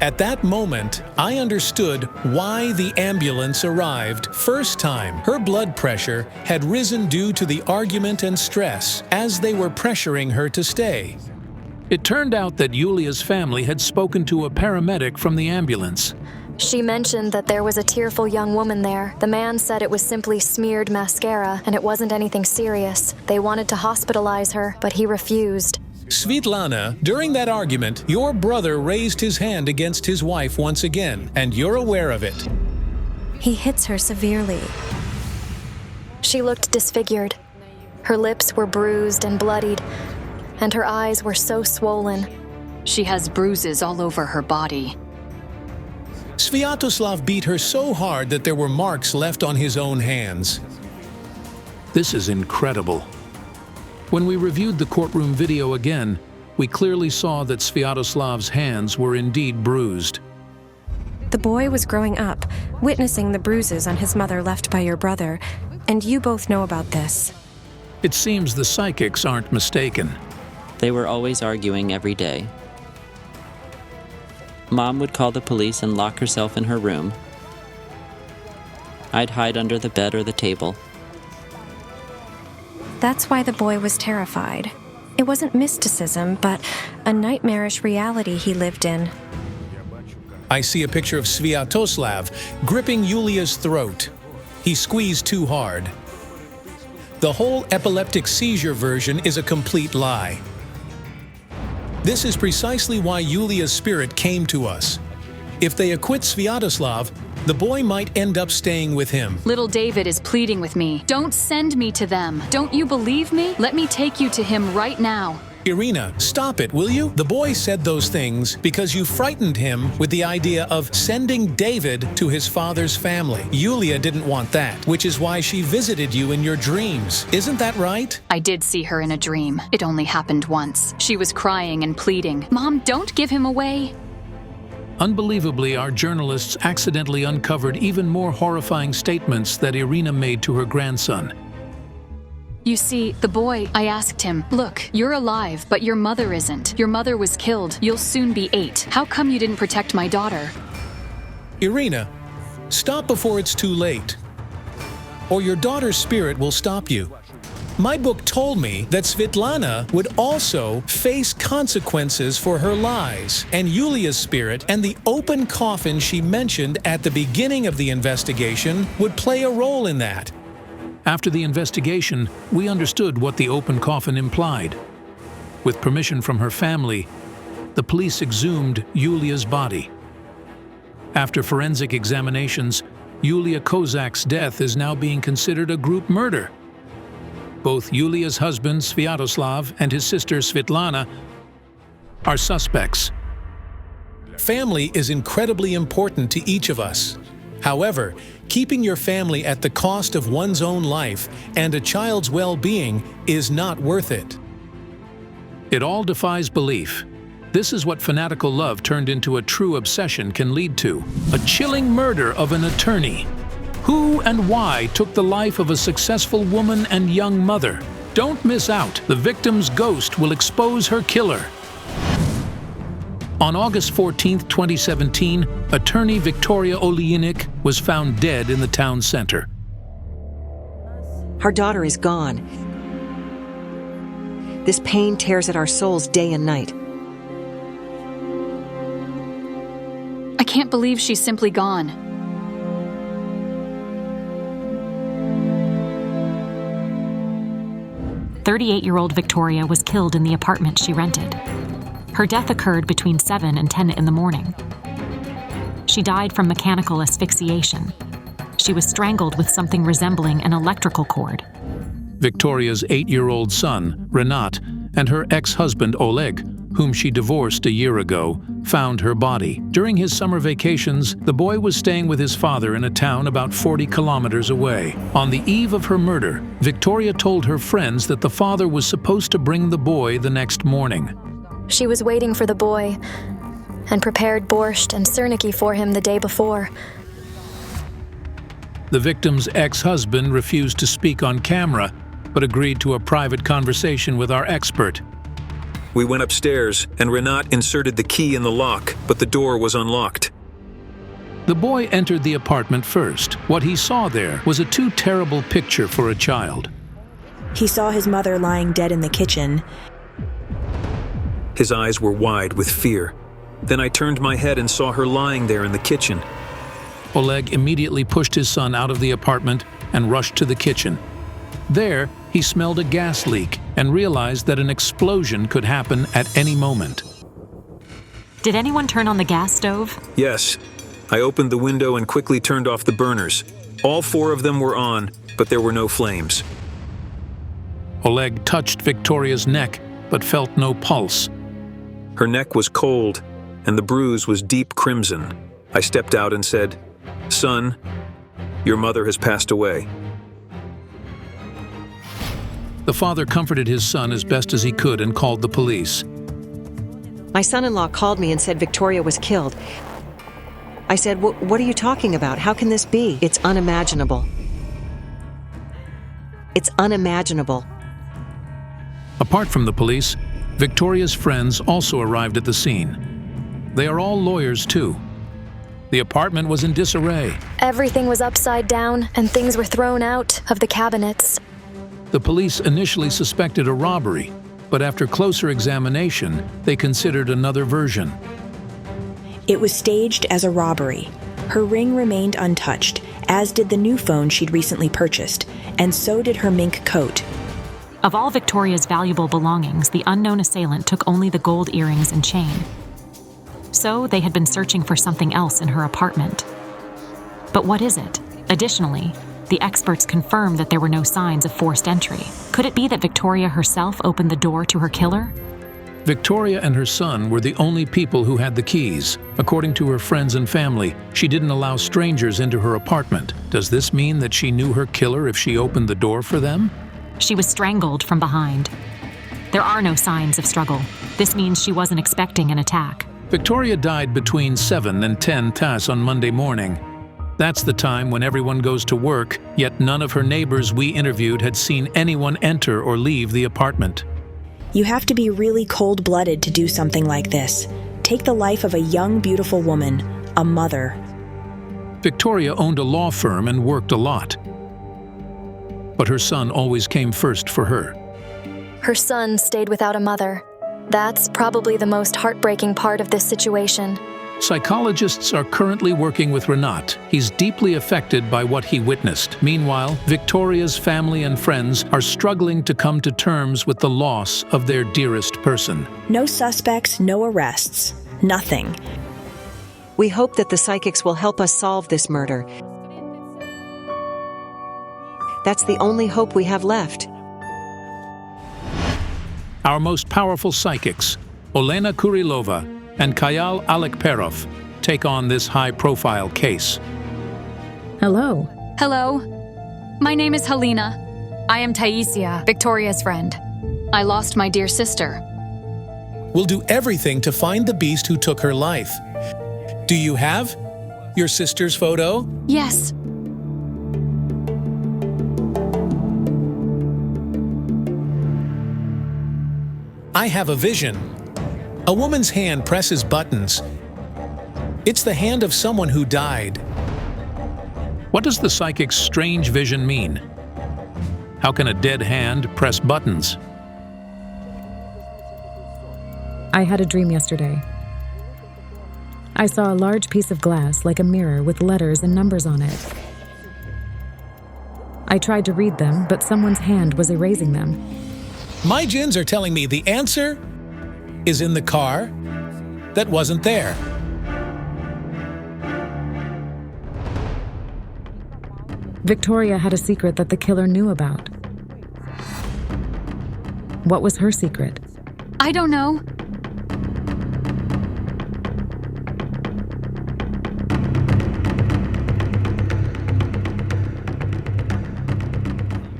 At that moment, I understood why the ambulance arrived first time. Her blood pressure had risen due to the argument and stress as they were pressuring her to stay.
It turned out that Yulia's family had spoken to a paramedic from the ambulance.
She mentioned that there was a tearful young woman there. The man said it was simply smeared mascara and it wasn't anything serious. They wanted to hospitalize her, but he refused.
Svetlana, during that argument, your brother raised his hand against his wife once again, and you're aware of it.
He hits her severely.
She looked disfigured. Her lips were bruised and bloodied, and her eyes were so swollen.
She has bruises all over her body.
Sviatoslav beat her so hard that there were marks left on his own hands.
This is incredible. When we reviewed the courtroom video again, we clearly saw that Sviatoslav's hands were indeed bruised.
The boy was growing up, witnessing the bruises on his mother left by your brother, and you both know about this.
It seems the psychics aren't mistaken.
They were always arguing every day. Mom would call the police and lock herself in her room. I'd hide under the bed or the table.
That's why the boy was terrified. It wasn't mysticism, but a nightmarish reality he lived in.
I see a picture of Sviatoslav gripping Yulia's throat. He squeezed too hard. The whole epileptic seizure version is a complete lie. This is precisely why Yulia's spirit came to us. If they acquit Sviatoslav, the boy might end up staying with him.
Little David is pleading with me. Don't send me to them. Don't you believe me? Let me take you to him right now.
Irina, stop it, will you? The boy said those things because you frightened him with the idea of sending David to his father's family. Yulia didn't want that, which is why she visited you in your dreams. Isn't that right?
I did see her in a dream. It only happened once. She was crying and pleading. Mom, don't give him away.
Unbelievably, our journalists accidentally uncovered even more horrifying statements that Irina made to her grandson.
You see, the boy, I asked him, look, you're alive, but your mother isn't. Your mother was killed. You'll soon be 8. How come you didn't protect my daughter?
Irina, stop before it's too late, or your daughter's spirit will stop you. My book told me that Svetlana would also face consequences for her lies, and Yulia's spirit and the open coffin she mentioned at the beginning of the investigation would play a role in that.
After the investigation, we understood what the open coffin implied. With permission from her family, the police exhumed Yulia's body. After forensic examinations, Yulia Kozak's death is now being considered a group murder. Both Yulia's husband, Sviatoslav, and his sister, Svetlana, are suspects.
Family is incredibly important to each of us. However, keeping your family at the cost of one's own life and a child's well-being is not worth it.
It all defies belief. This is what fanatical love turned into a true obsession can lead to: a chilling murder of an attorney. Who and why took the life of a successful woman and young mother? Don't miss out. The victim's ghost will expose her killer. On August 14, 2017, attorney Victoria Oleynik was found dead in the town center.
Our daughter is gone. This pain tears at our souls day and night.
I can't believe she's simply gone.
"38-year-old Victoria was killed in the apartment she rented. Her death occurred between 7 and 10 in the morning. She died from mechanical asphyxiation. She was strangled with something resembling an electrical cord."
Victoria's 8-year-old son, Renat, and her ex-husband, Oleg, whom she divorced a year ago, found her body. During his summer vacations, the boy was staying with his father in a town about 40 kilometers away. On the eve of her murder, Victoria told her friends that the father was supposed to bring the boy the next morning.
She was waiting for the boy and prepared borscht and serniki for him the day before.
The victim's ex-husband refused to speak on camera, but agreed to a private conversation with our expert.
We went upstairs, and Renat inserted the key in the lock, but the door was unlocked.
The boy entered the apartment first. What he saw there was a too terrible picture for a child.
He saw his mother lying dead in the kitchen.
His eyes were wide with fear. Then I turned my head and saw her lying there in the kitchen.
Oleg immediately pushed his son out of the apartment and rushed to the kitchen. There, he smelled a gas leak and realized that an explosion could happen at any moment.
"Did anyone turn on the gas stove?"
Yes. I opened the window and quickly turned off the burners. All 4 of them were on, but there were no flames.
Oleg touched Victoria's neck, but felt no pulse.
Her neck was cold, and the bruise was deep crimson. I stepped out and said, "Son, your mother has passed away."
The father comforted his son as best as he could and called the police.
My son-in-law called me and said Victoria was killed. I said, what are you talking about? How can this be? It's unimaginable. It's unimaginable.
Apart from the police, Victoria's friends also arrived at the scene. They are all lawyers too. The apartment was in disarray.
Everything was upside down and things were thrown out of the cabinets.
The police initially suspected a robbery, but after closer examination, they considered another version.
It was staged as a robbery. Her ring remained untouched, as did the new phone she'd recently purchased, and so did her mink coat.
Of all Victoria's valuable belongings, the unknown assailant took only the gold earrings and chain. So they had been searching for something else in her apartment. But what is it? Additionally, the experts confirmed that there were no signs of forced entry. Could it be that Victoria herself opened the door to her killer?
Victoria and her son were the only people who had the keys. According to her friends and family, she didn't allow strangers into her apartment. Does this mean that she knew her killer if she opened the door for them?
She was strangled from behind. There are no signs of struggle. This means she wasn't expecting an attack.
Victoria died between 7 and 10 TAS on Monday morning. That's the time when everyone goes to work, yet none of her neighbors we interviewed had seen anyone enter or leave the apartment.
You have to be really cold-blooded to do something like this. Take the life of a young, beautiful woman, a mother.
Victoria owned a law firm and worked a lot. But her son always came first for her.
Her son stayed without a mother. That's probably the most heartbreaking part of this situation.
Psychologists are currently working with Renat. He's deeply affected by what he witnessed. Meanwhile, Victoria's family and friends are struggling to come to terms with the loss of their dearest person.
No suspects, no arrests, nothing.
We hope that the psychics will help us solve this murder. That's the only hope we have left.
Our most powerful psychics, Olena Kurilova and Kayal Alekperov, take on this high-profile case.
Hello.
Hello. My name is Helena. I am Taisia, Victoria's friend. I lost my dear sister.
We'll do everything to find the beast who took her life. Do you have your sister's photo?
Yes.
I have a vision. A woman's hand presses buttons. It's the hand of someone who died.
What does the psychic's strange vision mean? How can a dead hand press buttons?
I had a dream yesterday. I saw a large piece of glass like a mirror with letters and numbers on it. I tried to read them, but someone's hand was erasing them.
My gins are telling me the answer is in the car that wasn't there.
Victoria had a secret that the killer knew about. What was her secret?
I don't know.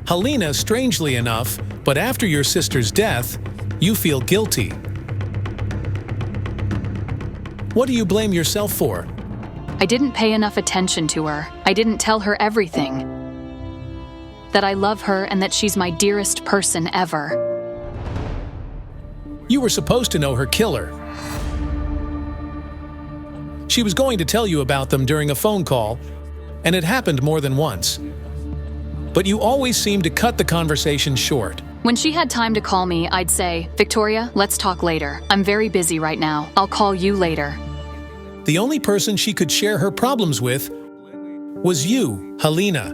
Helena, strangely enough, but after your sister's death, you feel guilty. What do you blame yourself for?
I didn't pay enough attention to her. I didn't tell her everything. That I love her and that she's my dearest person ever.
You were supposed to know her killer. She was going to tell you about them during a phone call, and it happened more than once. But you always seemed to cut the conversation short.
When she had time to call me, I'd say, Victoria, let's talk later. I'm very busy right now. I'll call you later.
The only person she could share her problems with was you, Helena.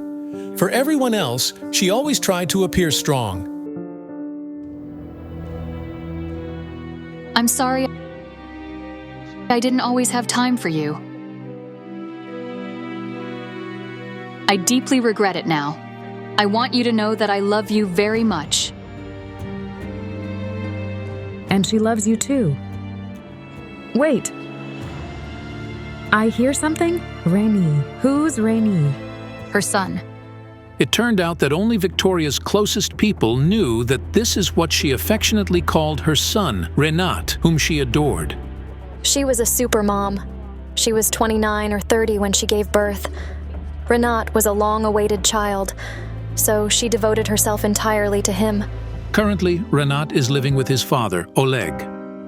For everyone else, she always tried to appear strong.
I'm sorry. I didn't always have time for you. I deeply regret it now. I want you to know that I love you very much.
And she loves you too. Wait. I hear something? Rainy. Who's Rainy?
Her son.
It turned out that only Victoria's closest people knew that this is what she affectionately called her son, Renat, whom she adored.
She was a super mom. She was 29 or 30 when she gave birth. Renat was a long-awaited child, so she devoted herself entirely to him.
Currently, Renat is living with his father, Oleg.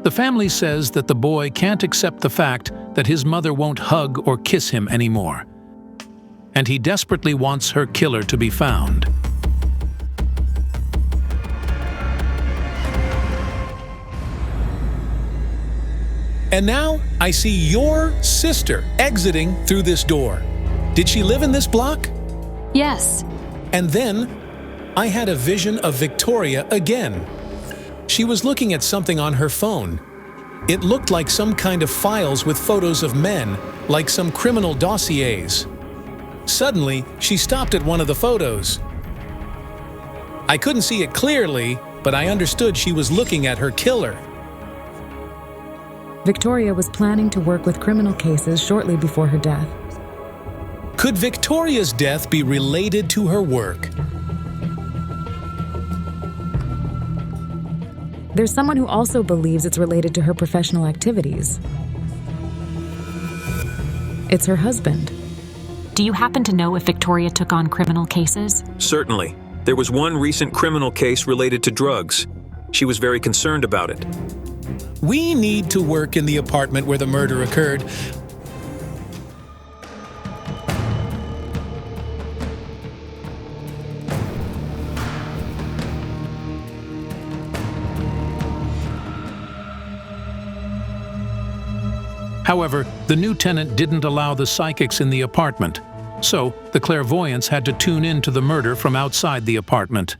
The family says that the boy can't accept the fact that his mother won't hug or kiss him anymore. And he desperately wants her killer to be found.
And now I see your sister exiting through this door. Did she live in this block?
Yes.
And then I had a vision of Victoria again. She was looking at something on her phone. It looked like some kind of files with photos of men, like some criminal dossiers. Suddenly, she stopped at one of the photos. I couldn't see it clearly, but I understood she was looking at her killer.
Victoria was planning to work with criminal cases shortly before her death.
Could Victoria's death be related to her work?
There's someone who also believes it's related to her professional activities. It's her husband.
Do you happen to know if Victoria took on criminal cases?
Certainly. There was one recent criminal case related to drugs. She was very concerned about it.
We need to work in the apartment where the murder occurred.
However, the new tenant didn't allow the psychics in the apartment, so the clairvoyants had to tune in to the murder from outside the apartment.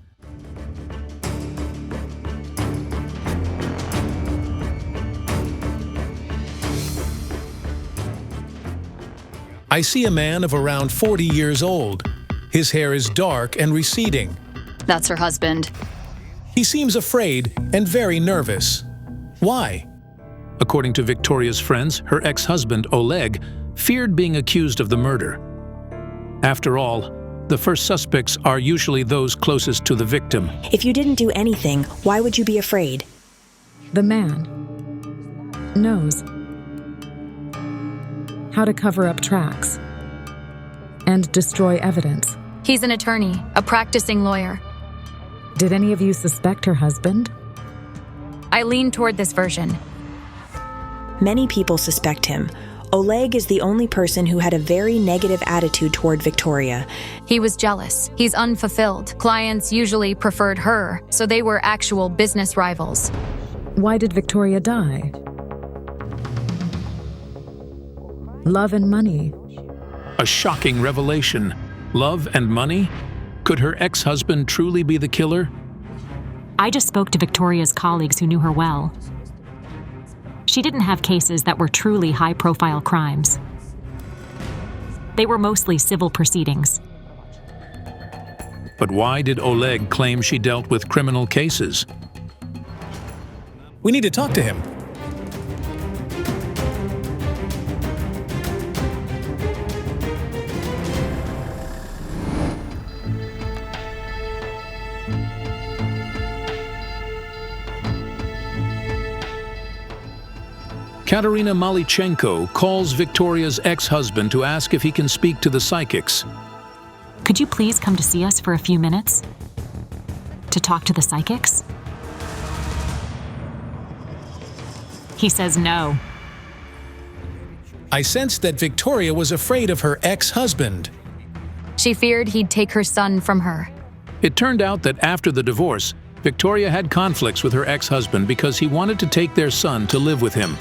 I see a man of around 40 years old. His hair is dark and receding.
That's her husband.
He seems afraid and very nervous. Why? According to Victoria's friends, her ex-husband, Oleg, feared being accused of the murder. After all, the first suspects are usually those closest to the victim.
If you didn't do anything, why would you be afraid?
The man knows how to cover up tracks and destroy evidence.
He's an attorney, a practicing lawyer.
Did any of you suspect her husband?
I lean toward this version.
Many people suspect him. Oleg is the only person who had a very negative attitude toward Victoria.
He was jealous. He's unfulfilled. Clients usually preferred her, so they were actual business rivals.
Why did Victoria die? Love and money.
A shocking revelation. Love and money? Could her ex-husband truly be the killer?
I just spoke to Victoria's colleagues who knew her well. She didn't have cases that were truly high-profile crimes. They were mostly civil proceedings.
But why did Oleg claim she dealt with criminal cases?
We need to talk to him. Katerina Malichenko calls Victoria's ex-husband to ask if he can speak to the psychics.
Could you please come to see us for a few minutes? To talk to the psychics? He says no.
I sensed that Victoria was afraid of her ex-husband.
She feared he'd take her son from her.
It turned out that after the divorce, Victoria had conflicts with her ex-husband because he wanted to take their son to live with him.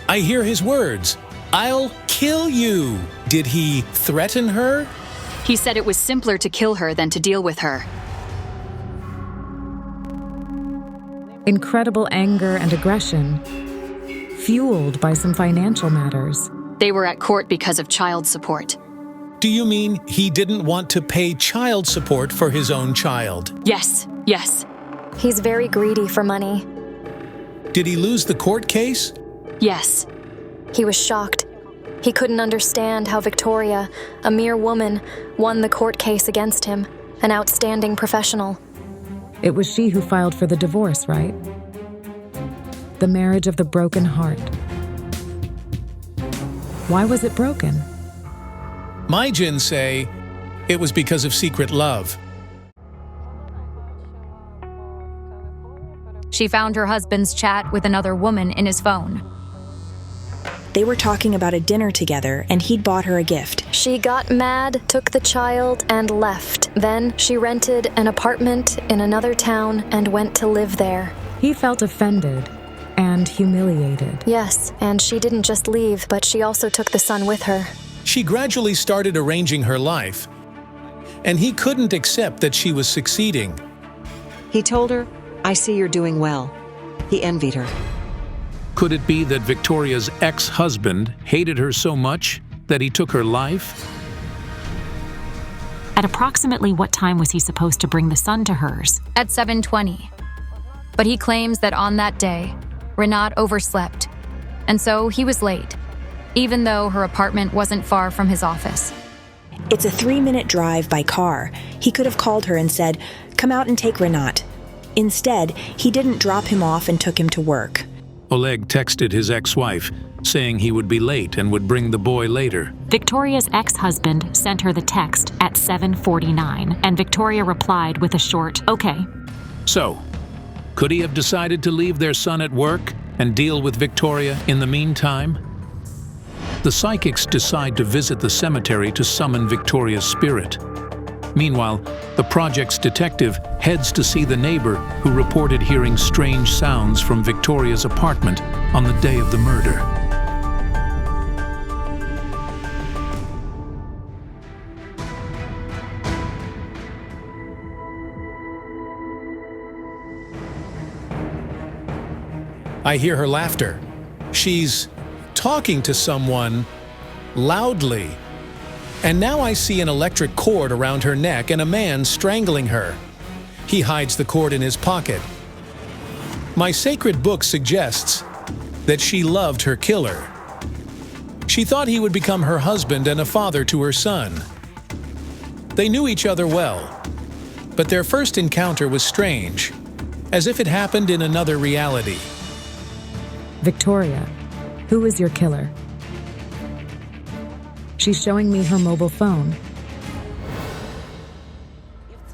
I hear his words. I'll kill you. Did he threaten her?
He said it was simpler to kill her than to deal with her.
Incredible anger and aggression, fueled by some financial matters.
They were at court because of child support.
Do you mean he didn't want to pay child support for his own child?
Yes, yes.
He's very greedy for money.
Did he lose the court case?
Yes.
He was shocked. He couldn't understand how Victoria, a mere woman, won the court case against him, an outstanding professional.
It was she who filed for the divorce, right? The marriage of the broken heart. Why was it broken?
My Jinn say it was because of secret love.
She found her husband's chat with another woman in his phone.
They were talking about a dinner together, and he'd bought her a gift.
She got mad, took the child, and left. Then she rented an apartment in another town and went to live there.
He felt offended. And humiliated.
Yes, and she didn't just leave, but she also took the son with her.
She gradually started arranging her life, and he couldn't accept that she was succeeding.
He told her, "I see you're doing well." He envied her.
Could it be that Victoria's ex-husband hated her so much that he took her life?
At approximately what time was he supposed to bring the son to hers?
At 7:20. But he claims that on that day, Renat overslept, and so he was late, even though her apartment wasn't far from his office.
It's a 3-minute drive by car. He could have called her and said, "Come out and take Renat." Instead, he didn't drop him off and took him to work.
Oleg texted his ex-wife, saying he would be late and would bring the boy later.
Victoria's ex-husband sent her the text at 7:49, and Victoria replied with a short, "Okay."
So, could he have decided to leave their son at work and deal with Victoria in the meantime? The psychics decide to visit the cemetery to summon Victoria's spirit. Meanwhile, the project's detective heads to see the neighbor who reported hearing strange sounds from Victoria's apartment on the day of the murder.
I hear her laughter. She's talking to someone loudly. And now I see an electric cord around her neck and a man strangling her. He hides the cord in his pocket. My sacred book suggests that she loved her killer. She thought he would become her husband and a father to her son. They knew each other well, but their first encounter was strange, as if it happened in another reality.
Victoria, who is your killer? She's showing me her mobile phone.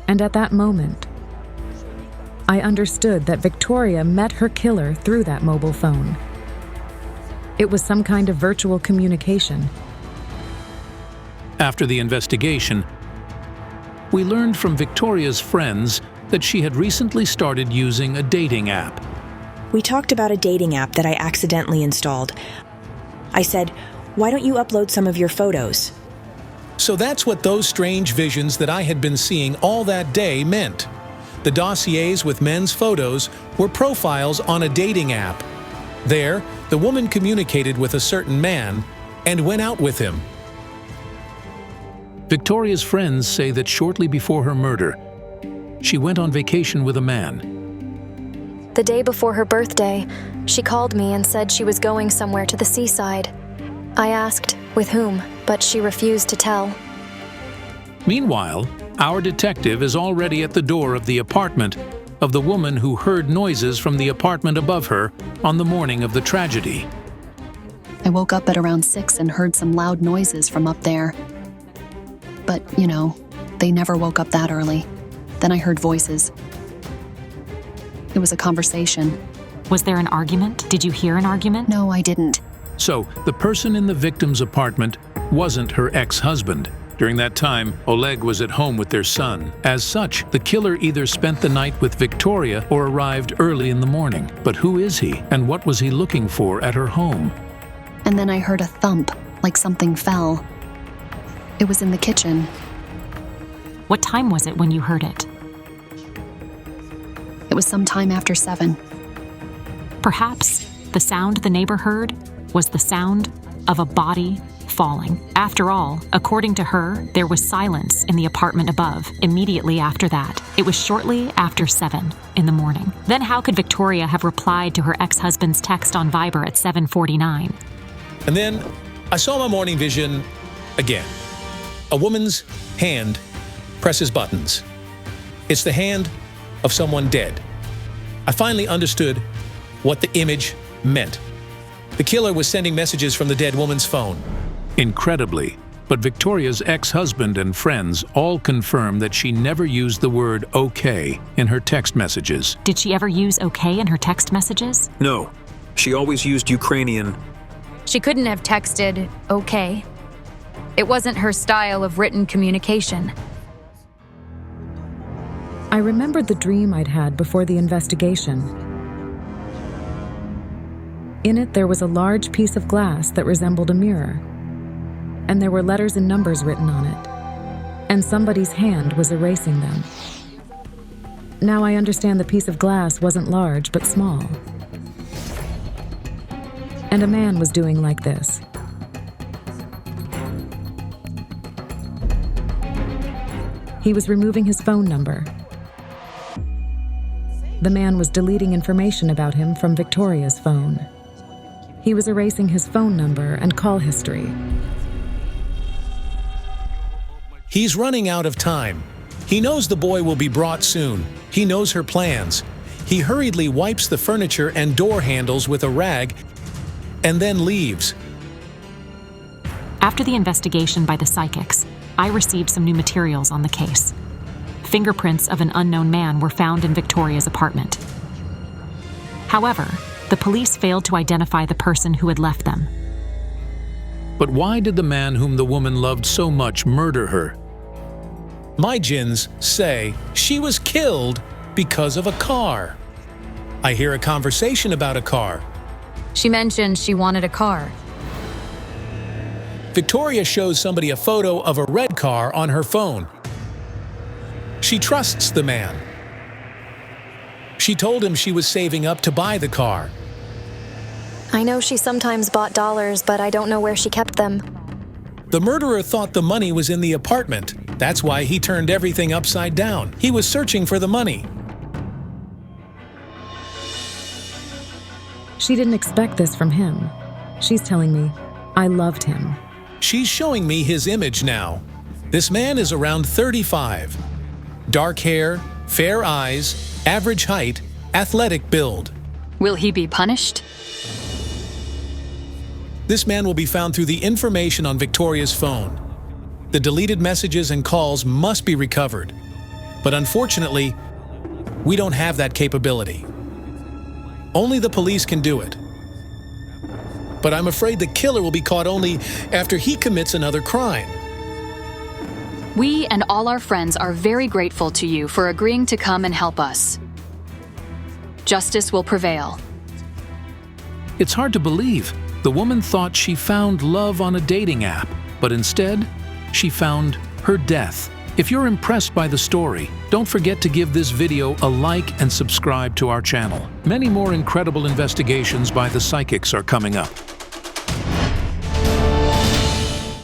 And at that moment, I understood that Victoria met her killer through that mobile phone. It was some kind of virtual communication.
After the investigation, we learned from Victoria's friends that she had recently started using a dating app.
We talked about a dating app that I accidentally installed. I said, "Why don't you upload some of your photos?"
So that's what those strange visions that I had been seeing all that day meant. The dossiers with men's photos were profiles on a dating app. There, the woman communicated with a certain man and went out with him.
Victoria's friends say that shortly before her murder, she went on vacation with a man.
The day before her birthday, she called me and said she was going somewhere to the seaside. I asked, with whom, but she refused to tell.
Meanwhile, our detective is already at the door of the apartment of the woman who heard noises from the apartment above her on the morning of the tragedy.
I woke up at around 6 and heard some loud noises from up there. But, they never woke up that early. Then I heard voices. It was a conversation.
Was there an argument? Did you hear an argument?
No, I didn't.
So, the person in the victim's apartment wasn't her ex-husband. During that time, Oleg was at home with their son. As such, the killer either spent the night with Victoria or arrived early in the morning. But who is he, and what was he looking for at her home?
And then I heard a thump, like something fell. It was in the kitchen.
What time was it when you heard it?
It was sometime after 7.
Perhaps the sound the neighbor heard was the sound of a body falling. After all, according to her, there was silence in the apartment above immediately after that. It was shortly after 7 in the morning. Then how could Victoria have replied to her ex-husband's text on Viber at 7:49?
And then I saw my morning vision again. A woman's hand presses buttons. It's the hand of someone dead. I finally understood what the image meant. The killer was sending messages from the dead woman's phone.
Incredibly, but Victoria's ex-husband and friends all confirm that she never used the word okay in her text messages.
Did she ever use okay in her text messages?
No, she always used Ukrainian.
She couldn't have texted okay. It wasn't her style of written communication.
I remembered the dream I'd had before the investigation. In it, there was a large piece of glass that resembled a mirror, and there were letters and numbers written on it, and somebody's hand was erasing them. Now I understand the piece of glass wasn't large, but small. And a man was doing like this. He was removing his phone number. The man was deleting information about him from Victoria's phone. He was erasing his phone number and call history.
He's running out of time. He knows the boy will be brought soon. He knows her plans. He hurriedly wipes the furniture and door handles with a rag and then leaves.
After the investigation by the psychics, I received some new materials on the case. Fingerprints of an unknown man were found in Victoria's apartment. However, the police failed to identify the person who had left them.
But why did the man whom the woman loved so much murder her?
My gins say she was killed because of a car. I hear a conversation about a car.
She mentioned she wanted a car.
Victoria shows somebody a photo of a red car on her phone. She trusts the man. She told him she was saving up to buy the car.
I know she sometimes bought dollars, but I don't know where she kept them.
The murderer thought the money was in the apartment. That's why he turned everything upside down. He was searching for the money.
She didn't expect this from him. She's telling me, I loved him.
She's showing me his image now. This man is around 35. Dark hair, fair eyes, average height, athletic build.
Will he be punished?
This man will be found through the information on Victoria's phone. The deleted messages and calls must be recovered. But unfortunately, we don't have that capability. Only the police can do it. But I'm afraid the killer will be caught only after he commits another crime.
We and all our friends are very grateful to you for agreeing to come and help us. Justice will prevail.
It's hard to believe. The woman thought she found love on a dating app, but instead, she found her death. If you're impressed by the story, don't forget to give this video a like and subscribe to our channel. Many more incredible investigations by the psychics are coming up.